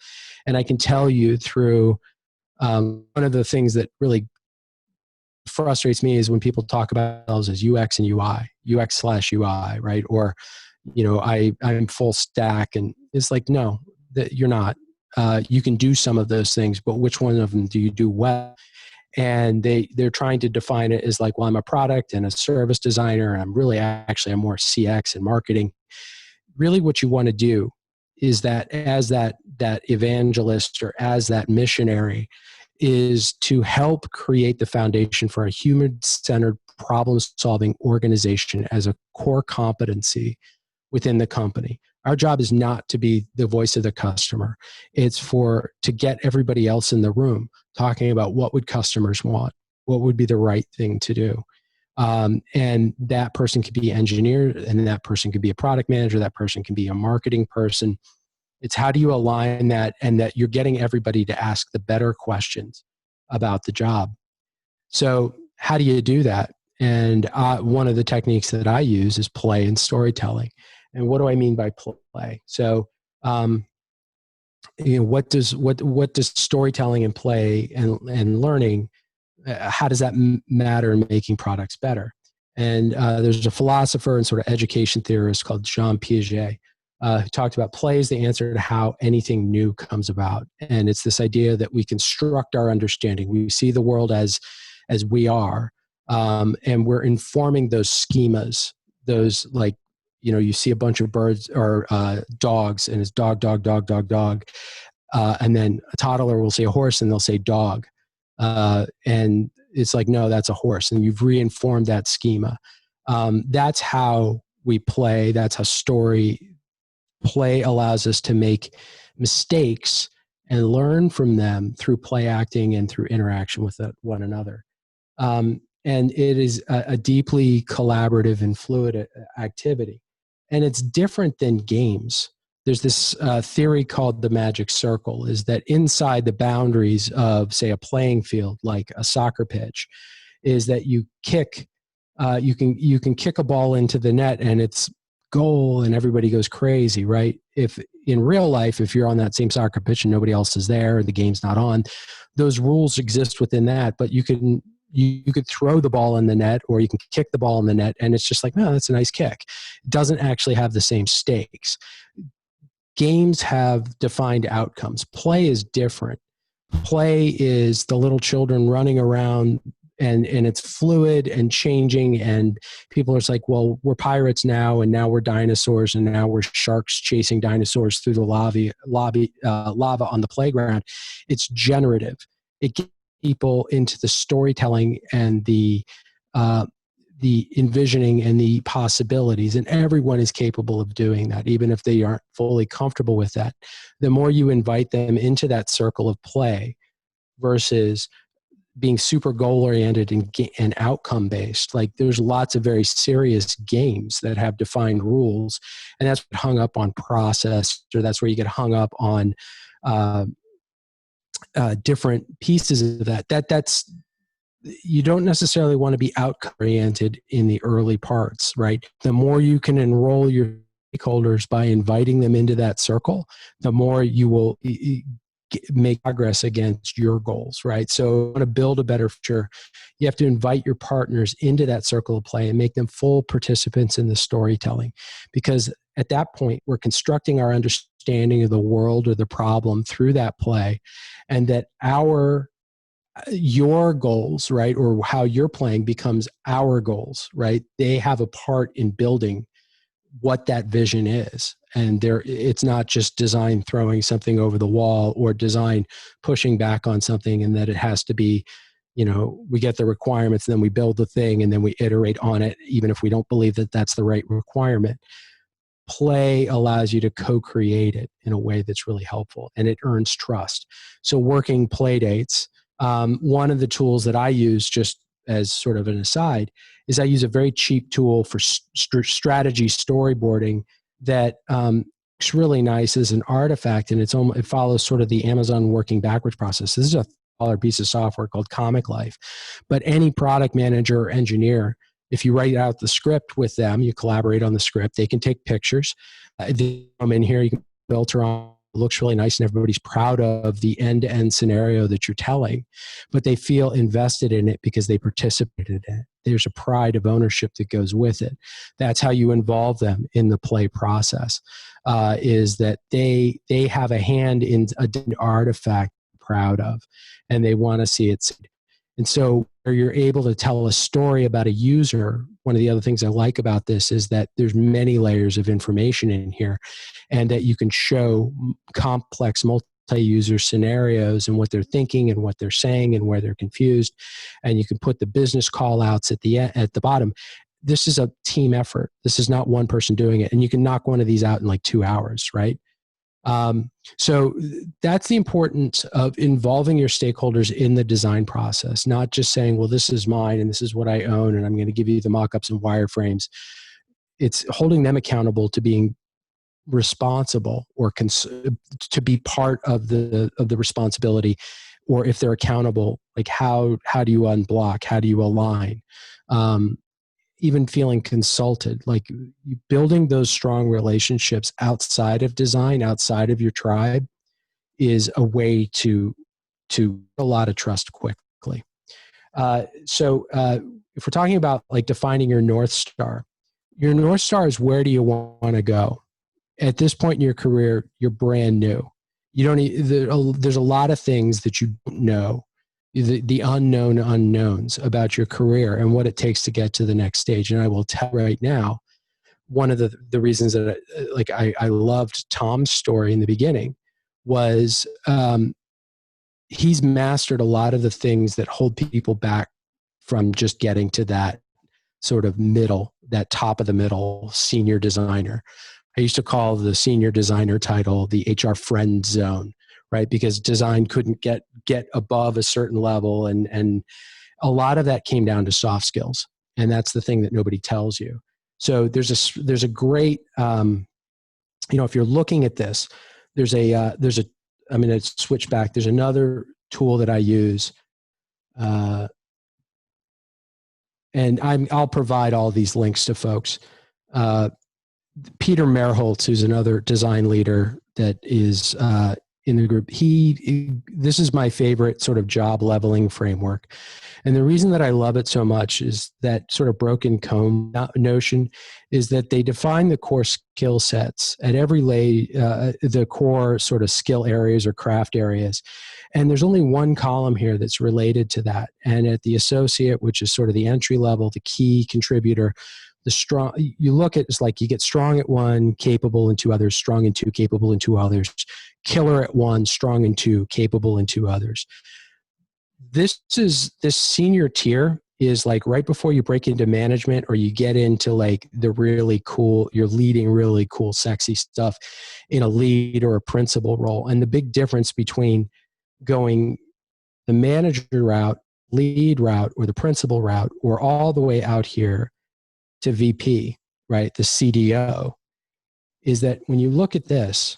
And I can tell you through one of the things that really frustrates me is when people talk about themselves as UX and UI, UX/UI, right? Or, I'm full stack, and it's like, no, that you're not. You can do some of those things, but which one of them do you do well? And they're trying to define it as like, well, I'm a product and a service designer, and I'm more CX and marketing. Really, what you want to do is that as that evangelist or as that missionary, is to help create the foundation for a human-centered problem-solving organization as a core competency within the company. Our job is not to be the voice of the customer. It's to get everybody else in the room talking about what would customers want, what would be the right thing to do. And that person could be engineer, and that person could be a product manager, that person can be a marketing person. It's how do you align that, and that you're getting everybody to ask the better questions about the job. So how do you do that? And one of the techniques that I use is play and storytelling. And what do I mean by play? So, what does storytelling and play and learning, how does that matter in making products better? And there's a philosopher and sort of education theorist called Jean Piaget, who talked about play is the answer to how anything new comes about. And it's this idea that we construct our understanding. We see the world as we are, and we're informing those schemas, those, like, you see a bunch of birds or dogs, and it's dog, dog, dog, dog, dog. And then a toddler will say a horse, and they'll say dog. And it's like, no, that's a horse. And you've reinformed that schema. That's how we play. That's how play allows us to make mistakes and learn from them through play acting and through interaction with one another. And it is a deeply collaborative and fluid activity. And it's different than games. There's this theory called the magic circle, is that inside the boundaries of, say, a playing field, like a soccer pitch, is that you can kick a ball into the net and it's goal and everybody goes crazy, right? If in real life, if you're on that same soccer pitch and nobody else is there, the game's not on, those rules exist within that, but you could throw the ball in the net, or you can kick the ball in the net, and it's just like, no, that's a nice kick. It doesn't actually have the same stakes. Games have defined outcomes. Play is different. Play is the little children running around, and it's fluid and changing, and people are just like, well, we're pirates now, and now we're dinosaurs, and now we're sharks chasing dinosaurs through the lava on the playground. It's generative. It gets people into the storytelling and the envisioning and the possibilities, and everyone is capable of doing that, even if they aren't fully comfortable with that. The more you invite them into that circle of play versus being super goal-oriented and outcome-based. Like, there's lots of very serious games that have defined rules, and that's what hung up on process, or that's where you get hung up on different pieces of that's you don't necessarily want to be outcome-oriented in the early parts, right? The more you can enroll your stakeholders by inviting them into that circle, the more you will make progress against your goals, right? So you want to build a better future, you have to invite your partners into that circle of play and make them full participants in the storytelling. Because at that point, we're constructing our understanding of the world or the problem through that play, and that your goals, right, or how you're playing becomes our goals, right? They have a part in building what that vision is. And it's not just design throwing something over the wall or design pushing back on something, and that it has to be, we get the requirements and then we build the thing and then we iterate on it, even if we don't believe that that's the right requirement. Play allows you to co-create it in a way that's really helpful, and it earns trust. So working play dates, one of the tools that I use, just as sort of an aside, is I use a very cheap tool for strategy storyboarding that looks really nice as an artifact, and it follows sort of the Amazon working backwards process. This is a $1 piece of software called Comic Life. But any product manager or engineer, if you write out the script with them, you collaborate on the script, they can take pictures. They come in here, you can filter on. It looks really nice and everybody's proud of the end-to-end scenario that you're telling, but they feel invested in it because they participated in it. There's a pride of ownership that goes with it. That's how you involve them in the play process, is that they have a hand in an artifact they're proud of, and they want to see it. And so where you're able to tell a story about a user, one of the other things I like about this is that there's many layers of information in here, and that you can show complex multi-user scenarios and what they're thinking and what they're saying and where they're confused. And you can put the business call outs at the bottom. This is a team effort. This is not one person doing it. And you can knock one of these out in like 2 hours, right? So that's the importance of involving your stakeholders in the design process, not just saying, well, this is mine and this is what I own, and I'm going to give you the mock-ups and wireframes. It's holding them accountable to being responsible, or to be part of the responsibility, or if they're accountable, like how do you unblock? How do you align? Even feeling consulted, like building those strong relationships outside of design, outside of your tribe, is a way to a lot of trust quickly. So if we're talking about like defining your North Star is where do you want to go? At this point in your career, you're brand new. You don't. There's a lot of things that you don't know. The unknown unknowns about your career and what it takes to get to the next stage. And I will tell you right now, one of the reasons that I loved Tom's story in the beginning was he's mastered a lot of the things that hold people back from just getting to that sort of middle, that top of the middle senior designer. I used to call the senior designer title the HR friend zone, right? Because design couldn't get above a certain level. And a lot of that came down to soft skills. And that's the thing that nobody tells you. So there's a great, if you're looking at this, I'm going to switch back. There's another tool that I use, and I'll provide all these links to folks. Peter Merholtz, who's another design leader that is in the group, this is my favorite sort of job leveling framework. And the reason that I love it so much is that sort of broken comb notion is that they define the core skill sets at every the core sort of skill areas or craft areas. And there's only one column here that's related to that. And at the associate, which is sort of the entry level, the key contributor, the strong, you look at, it's like you get strong at one, capable in 2 others, strong in 2, capable in 2 others, killer at 1, strong in 2, capable in 2 others. This senior tier is like right before you break into management or you get into like the really cool, you're leading really cool, sexy stuff in a lead or a principal role. And the big difference between going the manager route, lead route, or the principal route, or all the way out here to VP, right, the CDO, is that when you look at this,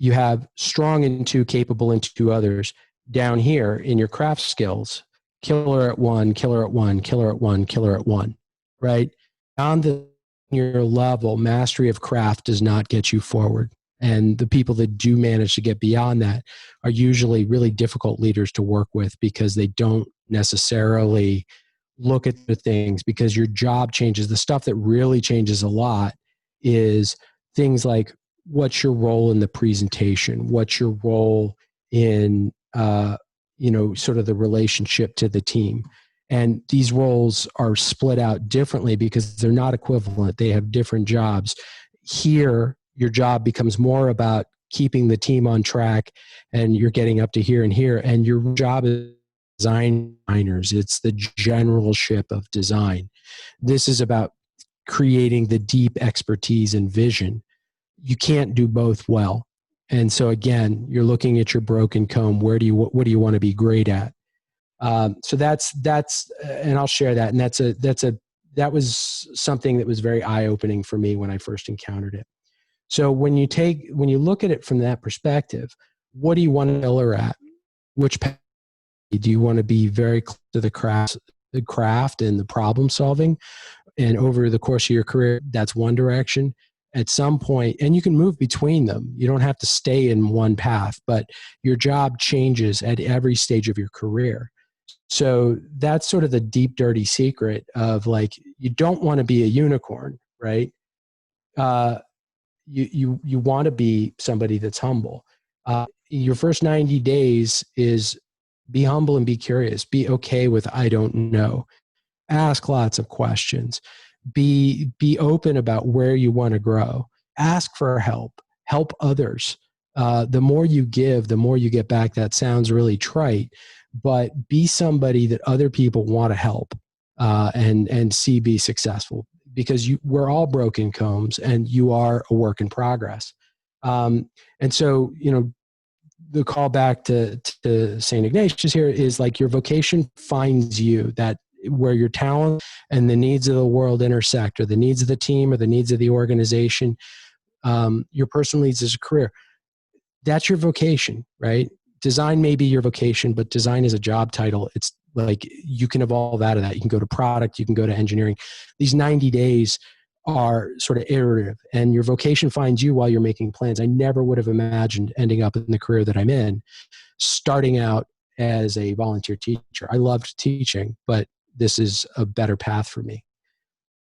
You have strong in two, capable in two others. Down here in your craft skills, killer at one, killer at one, killer at one, killer at one, right? On your level, mastery of craft does not get you forward. And the people that do manage to get beyond that are usually really difficult leaders to work with because they don't necessarily look at the things, because your job changes. The stuff that really changes a lot is things like, what's your role in the presentation? What's your role in, sort of the relationship to the team? And these roles are split out differently because they're not equivalent. They have different jobs. Here, your job becomes more about keeping the team on track, and you're getting up to here and here. And your job is designers. It's the generalship of design. This is about creating the deep expertise and vision. You can't do both well. And so again, you're looking at your broken comb. What do you want to be great at? So that's, and I'll share that. And that was something that was very eye-opening for me when I first encountered it. So when you look at it from that perspective, what do you want to killer at? Which path do you want to be very close to the craft and the problem solving? And over the course of your career, that's one direction. At some point, and you can move between them. You don't have to stay in one path, but your job changes at every stage of your career. So that's sort of the deep, dirty secret of, like, you don't want to be a unicorn, right? You want to be somebody that's humble. Your first 90 days is be humble and be curious. Be okay with I don't know. Ask lots of questions. Be open about where you want to grow. Ask for help. Help others. The more you give, the more you get back. That sounds really trite, but be somebody that other people want to help and see be successful, because we're all broken combs and you are a work in progress. And so, the call back to St. Ignatius here is, like, your vocation finds you, that where your talent and the needs of the world intersect, or the needs of the team or the needs of the organization, your personal needs as a career. That's your vocation, right? Design may be your vocation, but design is a job title. It's like you can evolve out of that. You can go to product, you can go to engineering. These 90 days are sort of iterative, and your vocation finds you while you're making plans. I never would have imagined ending up in the career that I'm in, starting out as a volunteer teacher. I loved teaching, but this is a better path for me.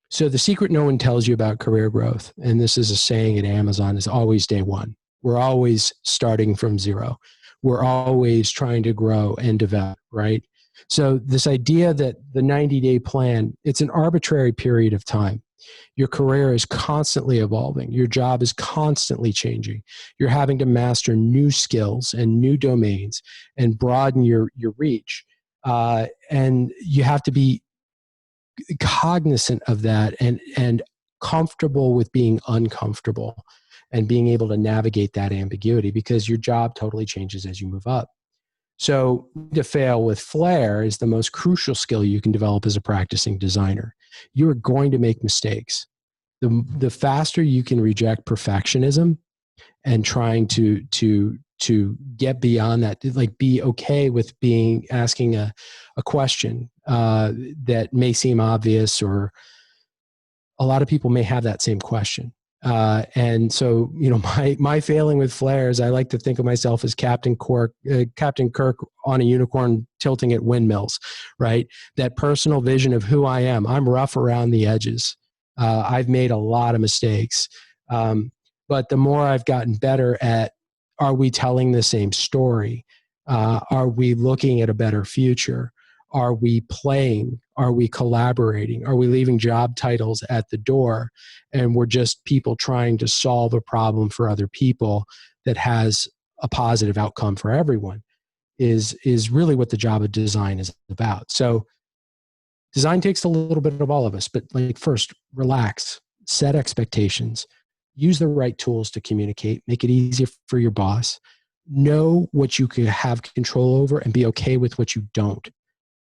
So the secret no one tells you about career growth, and this is a saying at Amazon, is always day one. We're always starting from zero. We're always trying to grow and develop, right? So this idea that the 90-day plan, it's an arbitrary period of time. Your career is constantly evolving. Your job is constantly changing. You're having to master new skills and new domains and broaden your reach. And you have to be cognizant of that and comfortable with being uncomfortable and being able to navigate that ambiguity, because your job totally changes as you move up. So to fail with flair is the most crucial skill you can develop as a practicing designer. You are going to make mistakes. The faster you can reject perfectionism and trying to get beyond that, like be okay with asking a question that may seem obvious, or a lot of people may have that same question. And so, my failing with flair is I like to think of myself as Captain Kirk on a unicorn tilting at windmills, right? That personal vision of who I am. I'm rough around the edges. I've made a lot of mistakes. But the more I've gotten better at, are we telling the same story? Are we looking at a better future? Are we playing? Are we collaborating? Are we leaving job titles at the door and we're just people trying to solve a problem for other people that has a positive outcome for everyone is really what the job of design is about. So design takes a little bit of all of us, but like first, relax, set expectations, use the right tools to communicate, make it easier for your boss, know what you can have control over and be okay with what you don't.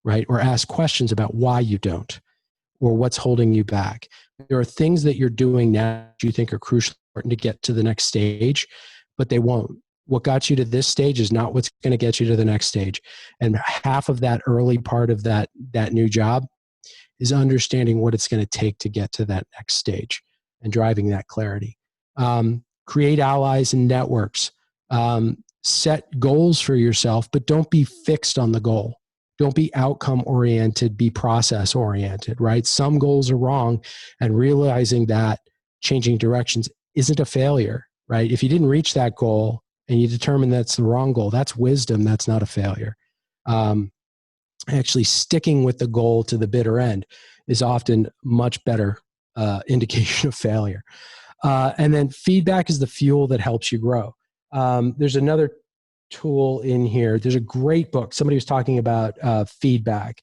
Right? Or ask questions about why you don't, or what's holding you back. There are things that you're doing now that you think are crucial to get to the next stage, but they won't. what got you to this stage is not what's going to get you to the next stage. And half of that early part of that new job is understanding what it's going to take to get to that next stage and driving that clarity. Create allies and networks. Set goals for yourself, but don't be fixed on the goal. Don't be outcome oriented, be process oriented, right? Some goals are wrong, and realizing that changing directions isn't a failure, right? If you didn't reach that goal and you determine that's the wrong goal, that's wisdom. That's not a failure. Actually sticking with the goal to the bitter end is often much better indication of failure. And then feedback is the fuel that helps you grow. There's another tool in here. There's a great book. Somebody was talking about feedback,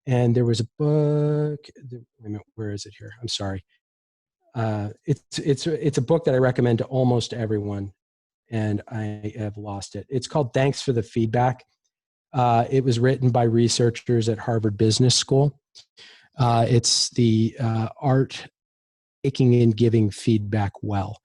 and there was a book. Wait a minute, where is it here? I'm sorry. It's a book that I recommend to almost everyone, and I have lost it. It's called Thanks for the Feedback. It was written by researchers at Harvard Business School. It's the art taking and giving feedback well.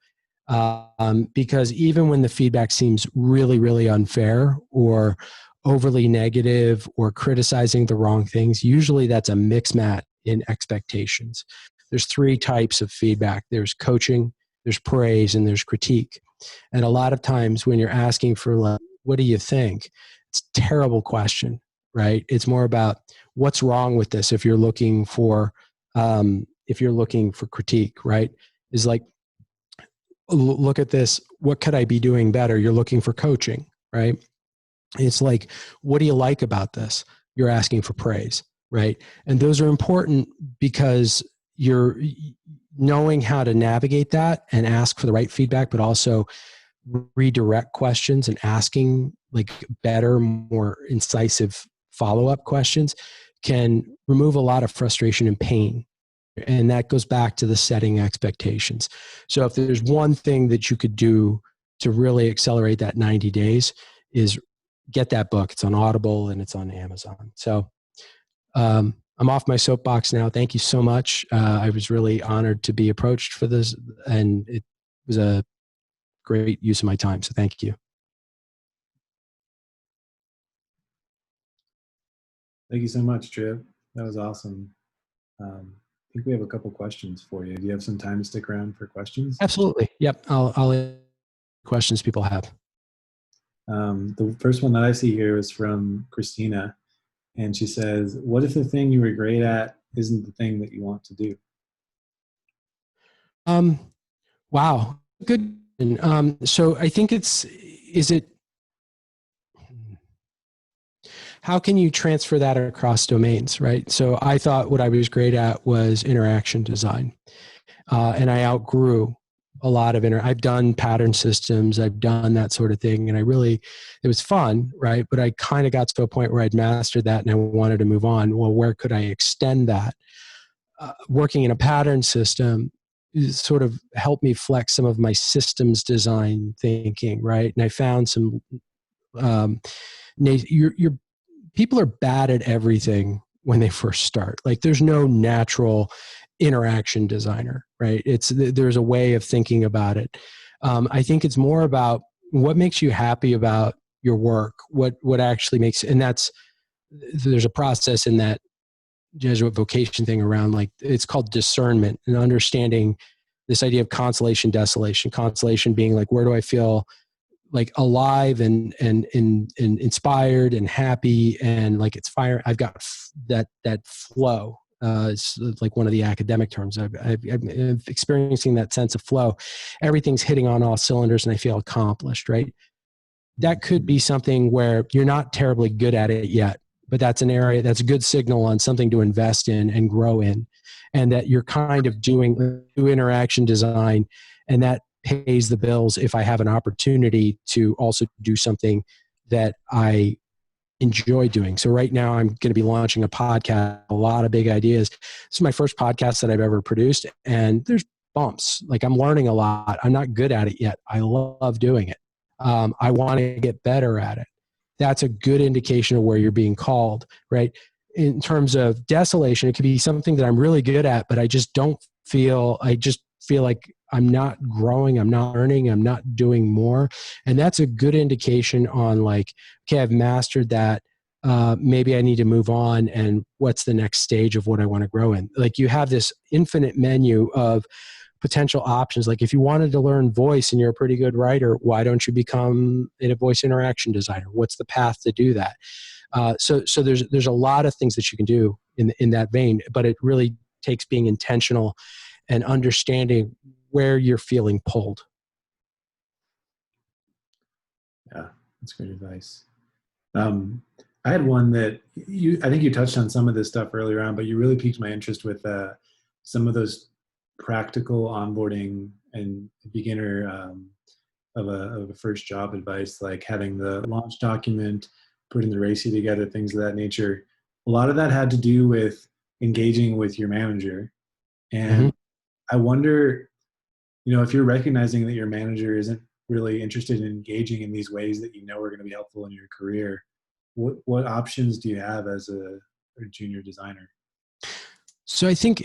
Because even when the feedback seems really, really unfair or overly negative or criticizing the wrong things, usually that's a mix match in expectations. There's 3 types of feedback. There's coaching, there's praise, and there's critique. And a lot of times when you're asking for, like, what do you think? It's a terrible question, right? It's more about what's wrong with this. If you're looking for critique, right? Is like, look at this. What could I be doing better? You're looking for coaching, right? It's like, what do you like about this? You're asking for praise, right? And those are important because you're knowing how to navigate that and ask for the right feedback, but also redirect questions and asking like better, more incisive follow-up questions can remove a lot of frustration and pain. And that goes back to the setting expectations. So if there's one thing that you could do to really accelerate that 90 days is get that book. It's on Audible and it's on Amazon. So I'm off my soapbox now. Thank you so much. I was really honored to be approached for this, and it was a great use of my time. So thank you.
Thank you so much, Triv. That was awesome. I think we have a couple questions for you. Do you have some time to stick around for questions?
Absolutely. Yep. I'll answer questions people have.
The first one that I see here is from Christina, and she says, what if the thing you were great at isn't the thing that you want to do?
Wow. Good. So I think how can you transfer that across domains, right? So I thought what I was great at was interaction design. And I outgrew a lot of I've done pattern systems, I've done that sort of thing. And it was fun, right? But I kind of got to a point where I'd mastered that and I wanted to move on. Well, where could I extend that? Working in a pattern system sort of helped me flex some of my systems design thinking, right? And I found some, people are bad at everything when they first start. Like there's no natural interaction designer, right? There's a way of thinking about it. I think it's more about what makes you happy about your work, what actually makes, and there's a process in that Jesuit vocation thing around, like, it's called discernment and understanding this idea of consolation, desolation. Consolation being like, where do I feel like alive and inspired and happy and like it's fire. I've got that flow. It's like one of the academic terms. I'm experiencing that sense of flow. Everything's hitting on all cylinders and I feel accomplished, right? That could be something where you're not terribly good at it yet, but that's an area that's a good signal on something to invest in and grow in, and that you're kind of doing interaction design, and that pays the bills if I have an opportunity to also do something that I enjoy doing. So right now I'm going to be launching a podcast, a lot of big ideas. This is my first podcast that I've ever produced, and there's bumps. Like I'm learning a lot. I'm not good at it yet. I love doing it. I want to get better at it. That's a good indication of where you're being called, right? In terms of desolation, it could be something that I'm really good at, but I just feel like I'm not growing, I'm not learning, I'm not doing more. And that's a good indication on like, okay, I've mastered that. Maybe I need to move on, and what's the next stage of what I want to grow in? Like, you have this infinite menu of potential options. Like, if you wanted to learn voice and you're a pretty good writer, why don't you become a voice interaction designer? What's the path to do that? So there's a lot of things that you can do in that vein, but it really takes being intentional and understanding where you're feeling pulled.
Yeah, that's great advice. I had one that I think you touched on some of this stuff earlier on, but you really piqued my interest with some of those practical onboarding and beginner of a first job advice, like having the launch document, putting the RACI together, things of that nature. A lot of that had to do with engaging with your manager. And I wonder, if you're recognizing that your manager isn't really interested in engaging in these ways that are going to be helpful in your career, what options do you have as a junior designer?
So I think,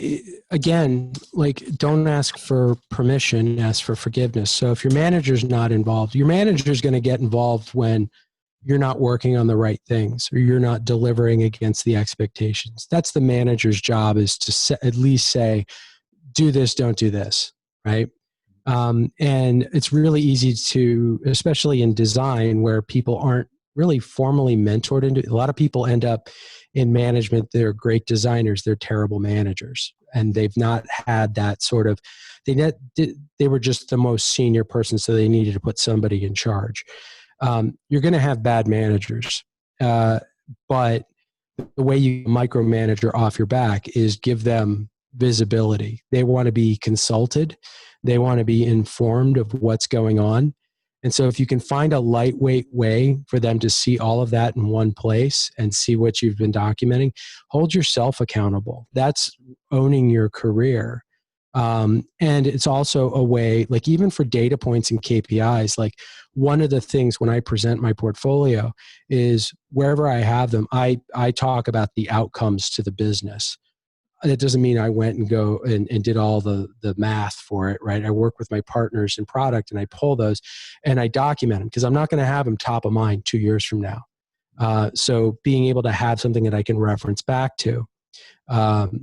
again, like, don't ask for permission, ask for forgiveness. So if your manager's not involved, your manager's going to get involved when you're not working on the right things or you're not delivering against the expectations. That's the manager's job, is to at least say, do this, don't do this, right? And it's really easy to, especially in design where people aren't really formally mentored into. A lot of people end up in management. They're great designers. They're terrible managers. And they've not had that sort of, they were just the most senior person, so they needed to put somebody in charge. You're going to have bad managers. But the way you micromanager off your back is give them visibility. They want to be consulted. They want to be informed of what's going on. And so if you can find a lightweight way for them to see all of that in one place and see what you've been documenting, hold yourself accountable. That's owning your career. And it's also a way, like, even for data points and KPIs, like, one of the things when I present my portfolio is wherever I have them, I talk about the outcomes to the business. That doesn't mean I went and go and did all the math for it, right? I work with my partners in product and I pull those and I document them, because I'm not going to have them top of mind 2 years from now. So being able to have something that I can reference back to.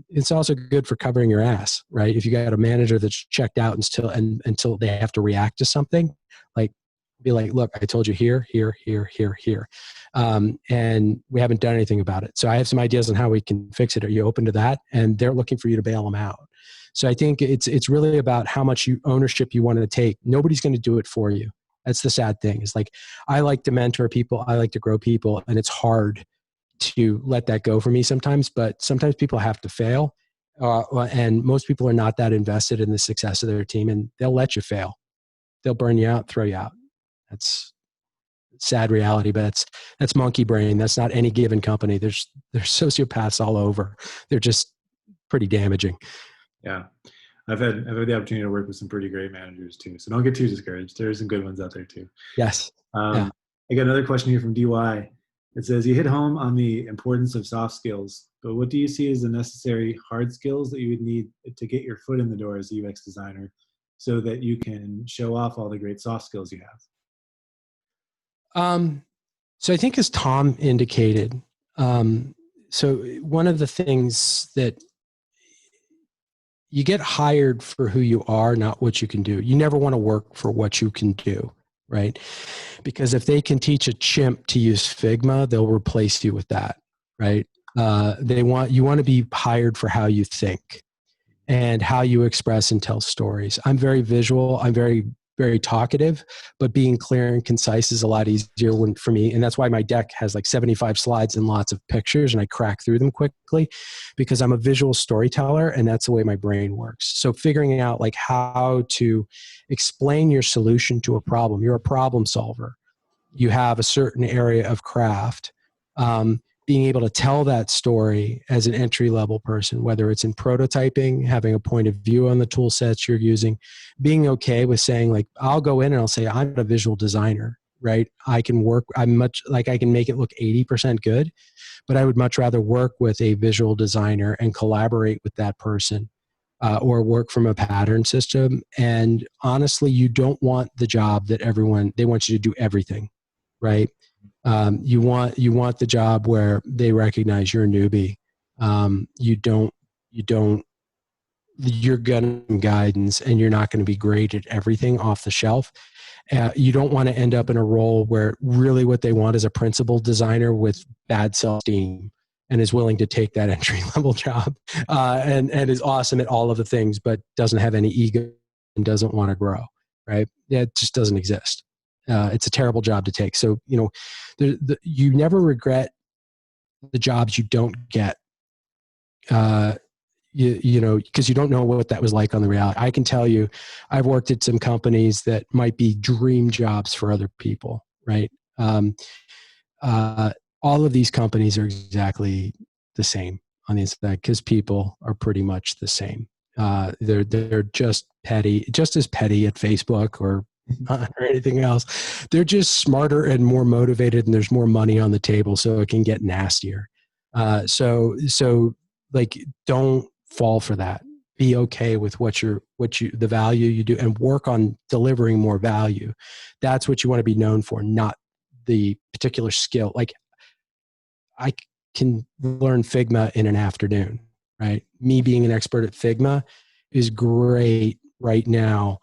It's also good for covering your ass, right? If you got a manager that's checked out until they have to react to something, like, be like, look, I told you here. And we haven't done anything about it. So I have some ideas on how we can fix it. Are you open to that? And they're looking for you to bail them out. So I think it's really about how much ownership you want to take. Nobody's going to do it for you. That's the sad thing. It's like, I like to mentor people. I like to grow people. And it's hard to let that go for me sometimes, but sometimes people have to fail. And most people are not that invested in the success of their team, and they'll let you fail. They'll burn you out, throw you out. That's sad reality, but that's monkey brain. That's not any given company. There's sociopaths all over. They're just pretty damaging.
Yeah. I've had the opportunity to work with some pretty great managers too. So don't get too discouraged. There's some good ones out there too.
Yes.
Yeah. I got another question here from DY. It says, you hit home on the importance of soft skills, but what do you see as the necessary hard skills that you would need to get your foot in the door as a UX designer so that you can show off all the great soft skills you have?
So I think, as Tom indicated, so one of the things that you get hired for who you are, not what you can do. You never want to work for what you can do, right? Because if they can teach a chimp to use Figma, they'll replace you with that, right? You want to be hired for how you think and how you express and tell stories. I'm very visual. I'm very, very talkative, but being clear and concise is a lot easier for me. And that's why my deck has like 75 slides and lots of pictures, and I crack through them quickly because I'm a visual storyteller, and that's the way my brain works. So figuring out like how to explain your solution to a problem. You're a problem solver. You have a certain area of craft. Being able to tell that story as an entry-level person, whether it's in prototyping, having a point of view on the tool sets you're using, being okay with saying, like, I'll go in and I'll say, I'm a visual designer, right? I can make it look 80% good, but I would much rather work with a visual designer and collaborate with that person or work from a pattern system. And honestly, you don't want the job that they want you to do everything, right? You want the job where they recognize you're a newbie. You're getting guidance, and you're not going to be great at everything off the shelf. You don't want to end up in a role where really what they want is a principal designer with bad self-esteem and is willing to take that entry-level job and is awesome at all of the things, but doesn't have any ego and doesn't want to grow, right? Yeah, it just doesn't exist. It's a terrible job to take. So, you never regret the jobs you don't get, because you don't know what that was like on the reality. I can tell you, I've worked at some companies that might be dream jobs for other people, right? All of these companies are exactly the same on the inside because people are pretty much the same. They're just as petty at Facebook or anything else. They're just smarter and more motivated, and there's more money on the table, so it can get nastier. So don't fall for that. Be okay with the value you do, and work on delivering more value. That's what you want to be known for, not the particular skill. Like, I can learn Figma in an afternoon, right? Me being an expert at Figma is great right now.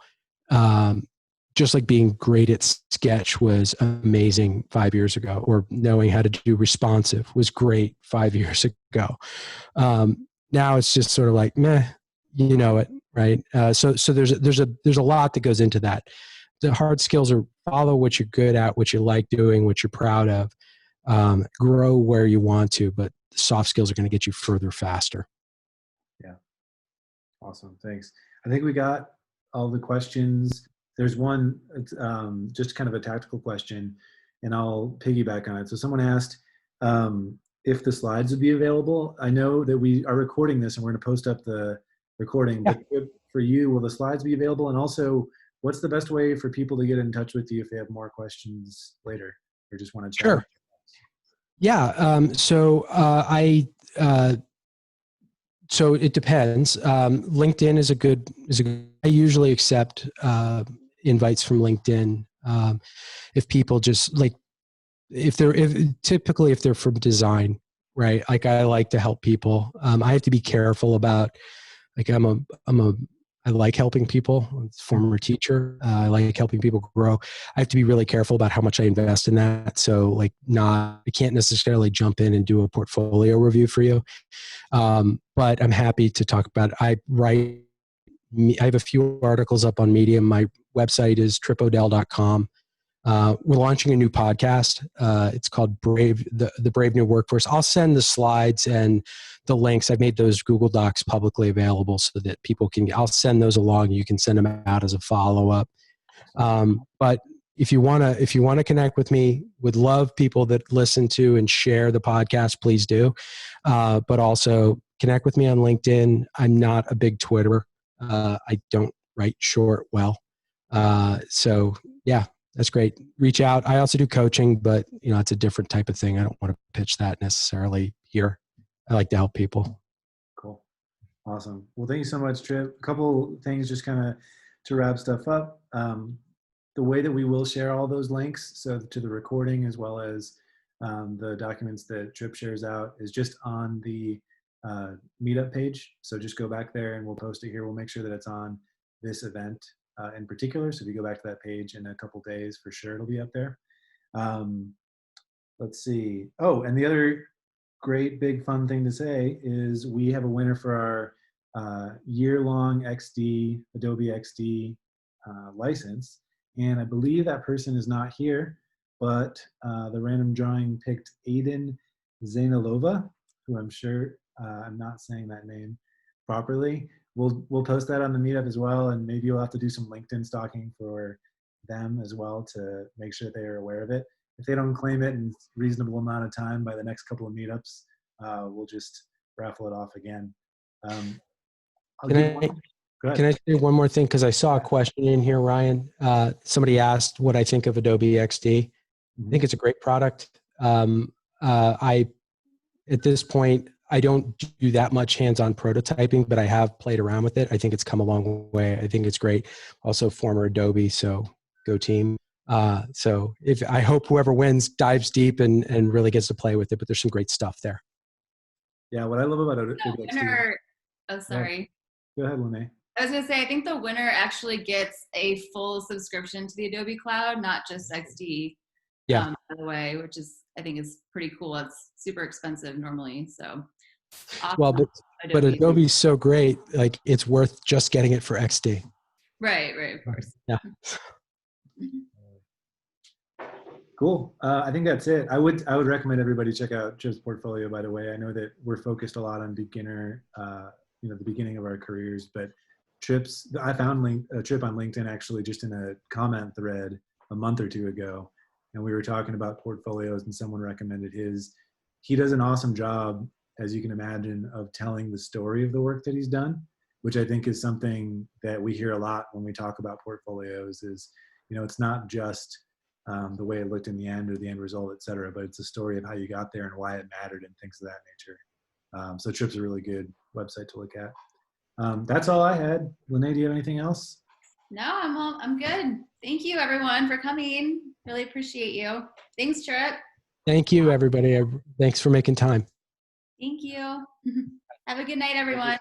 Just like being great at Sketch was amazing 5 years ago, or knowing how to do responsive was great 5 years ago. Now it's just sort of like, meh, you know it, right? So there's a lot that goes into that. The hard skills are follow what you're good at, what you like doing, what you're proud of. Grow where you want to, but the soft skills are going to get you further faster.
Yeah. Awesome. Thanks. I think we got all the questions. There's one, just kind of a tactical question, and I'll piggyback on it. So someone asked if the slides would be available. I know that we are recording this and we're going to post up the recording, but for you, will the slides be available? And also, what's the best way for people to get in touch with you if they have more questions later or just want to chat?
Sure. Yeah. So it depends. LinkedIn is a good. I usually accept invites from LinkedIn. If people just like, if they're from design, right? Like, I like to help people. I have to be careful about, like, I like helping people. I'm a former teacher. I like helping people grow. I have to be really careful about how much I invest in that. So, like, I can't necessarily jump in and do a portfolio review for you. But I'm happy to talk about it. I have a few articles up on Medium. My website is trippodell.com. We're launching a new podcast. It's called the Brave New Workforce. I'll send the slides and the links. I've made those Google Docs publicly available so that people I'll send those along. You can send them out as a follow-up. But if you want to connect with me, would love people that listen to and share the podcast, please do. But also connect with me on LinkedIn. I'm not a big Twitterer. I don't write short well. So yeah. That's great. Reach out. I also do coaching, but it's a different type of thing. I don't want to pitch that necessarily here. I like to help people.
Cool. Awesome. Well, thank you so much, Trip. A couple things just kind of to wrap stuff up. The way that we will share all those links, so to the recording as well as the documents that Trip shares out, is just on the meetup page. So just go back there and we'll post it here. We'll make sure that it's on this event in particular. So if you go back to that page in a couple days, for sure it'll be up there. Let's see. Oh, and the other great big fun thing to say is we have a winner for our year-long Adobe XD license. And I believe that person is not here, but the random drawing picked Aiden Zainalova, who I'm sure I'm not saying that name properly. We'll post that on the meetup as well, and maybe you'll have to do some LinkedIn stalking for them as well to make sure they are aware of it. If they don't claim it in a reasonable amount of time by the next couple of meetups, we'll just raffle it off again.
Can I say one more thing? Because I saw a question in here, Ryan. Somebody asked what I think of Adobe XD. I think it's a great product. At this point, I don't do that much hands-on prototyping, but I have played around with it. I think it's come a long way. I think it's great. Also former Adobe, so go team. So I hope whoever wins dives deep and really gets to play with it, but there's some great stuff there.
Yeah, what I love about Adobe
The winner, oh, sorry.
Go ahead, Lene.
I was going to say, I think the winner actually gets a full subscription to the Adobe Cloud, not just XD,
Yeah.
by the way, which is, I think is pretty cool. It's super expensive normally. So awesome.
Well, but Adobe's so great, like it's worth just getting it for XD.
Right, of course.
Yeah.
Cool. I think that's it. I would recommend everybody check out Chip's portfolio, by the way. I know that we're focused a lot on beginner, the beginning of our careers, but I found Chip on LinkedIn actually just in a comment thread a month or two ago. And we were talking about portfolios and someone recommended his. He does an awesome job, as you can imagine, of telling the story of the work that he's done, which I think is something that we hear a lot when we talk about portfolios is, it's not just the way it looked in the end or the end result, et cetera, but it's a story of how you got there and why it mattered and things of that nature. So Trip's a really good website to look at. That's all I had. Lene, do you have anything else?
No, I'm good. Thank you everyone for coming. Really appreciate you. Thanks, Trip.
Thank you, everybody. Thanks for making time.
Thank you. Have a good night, everyone.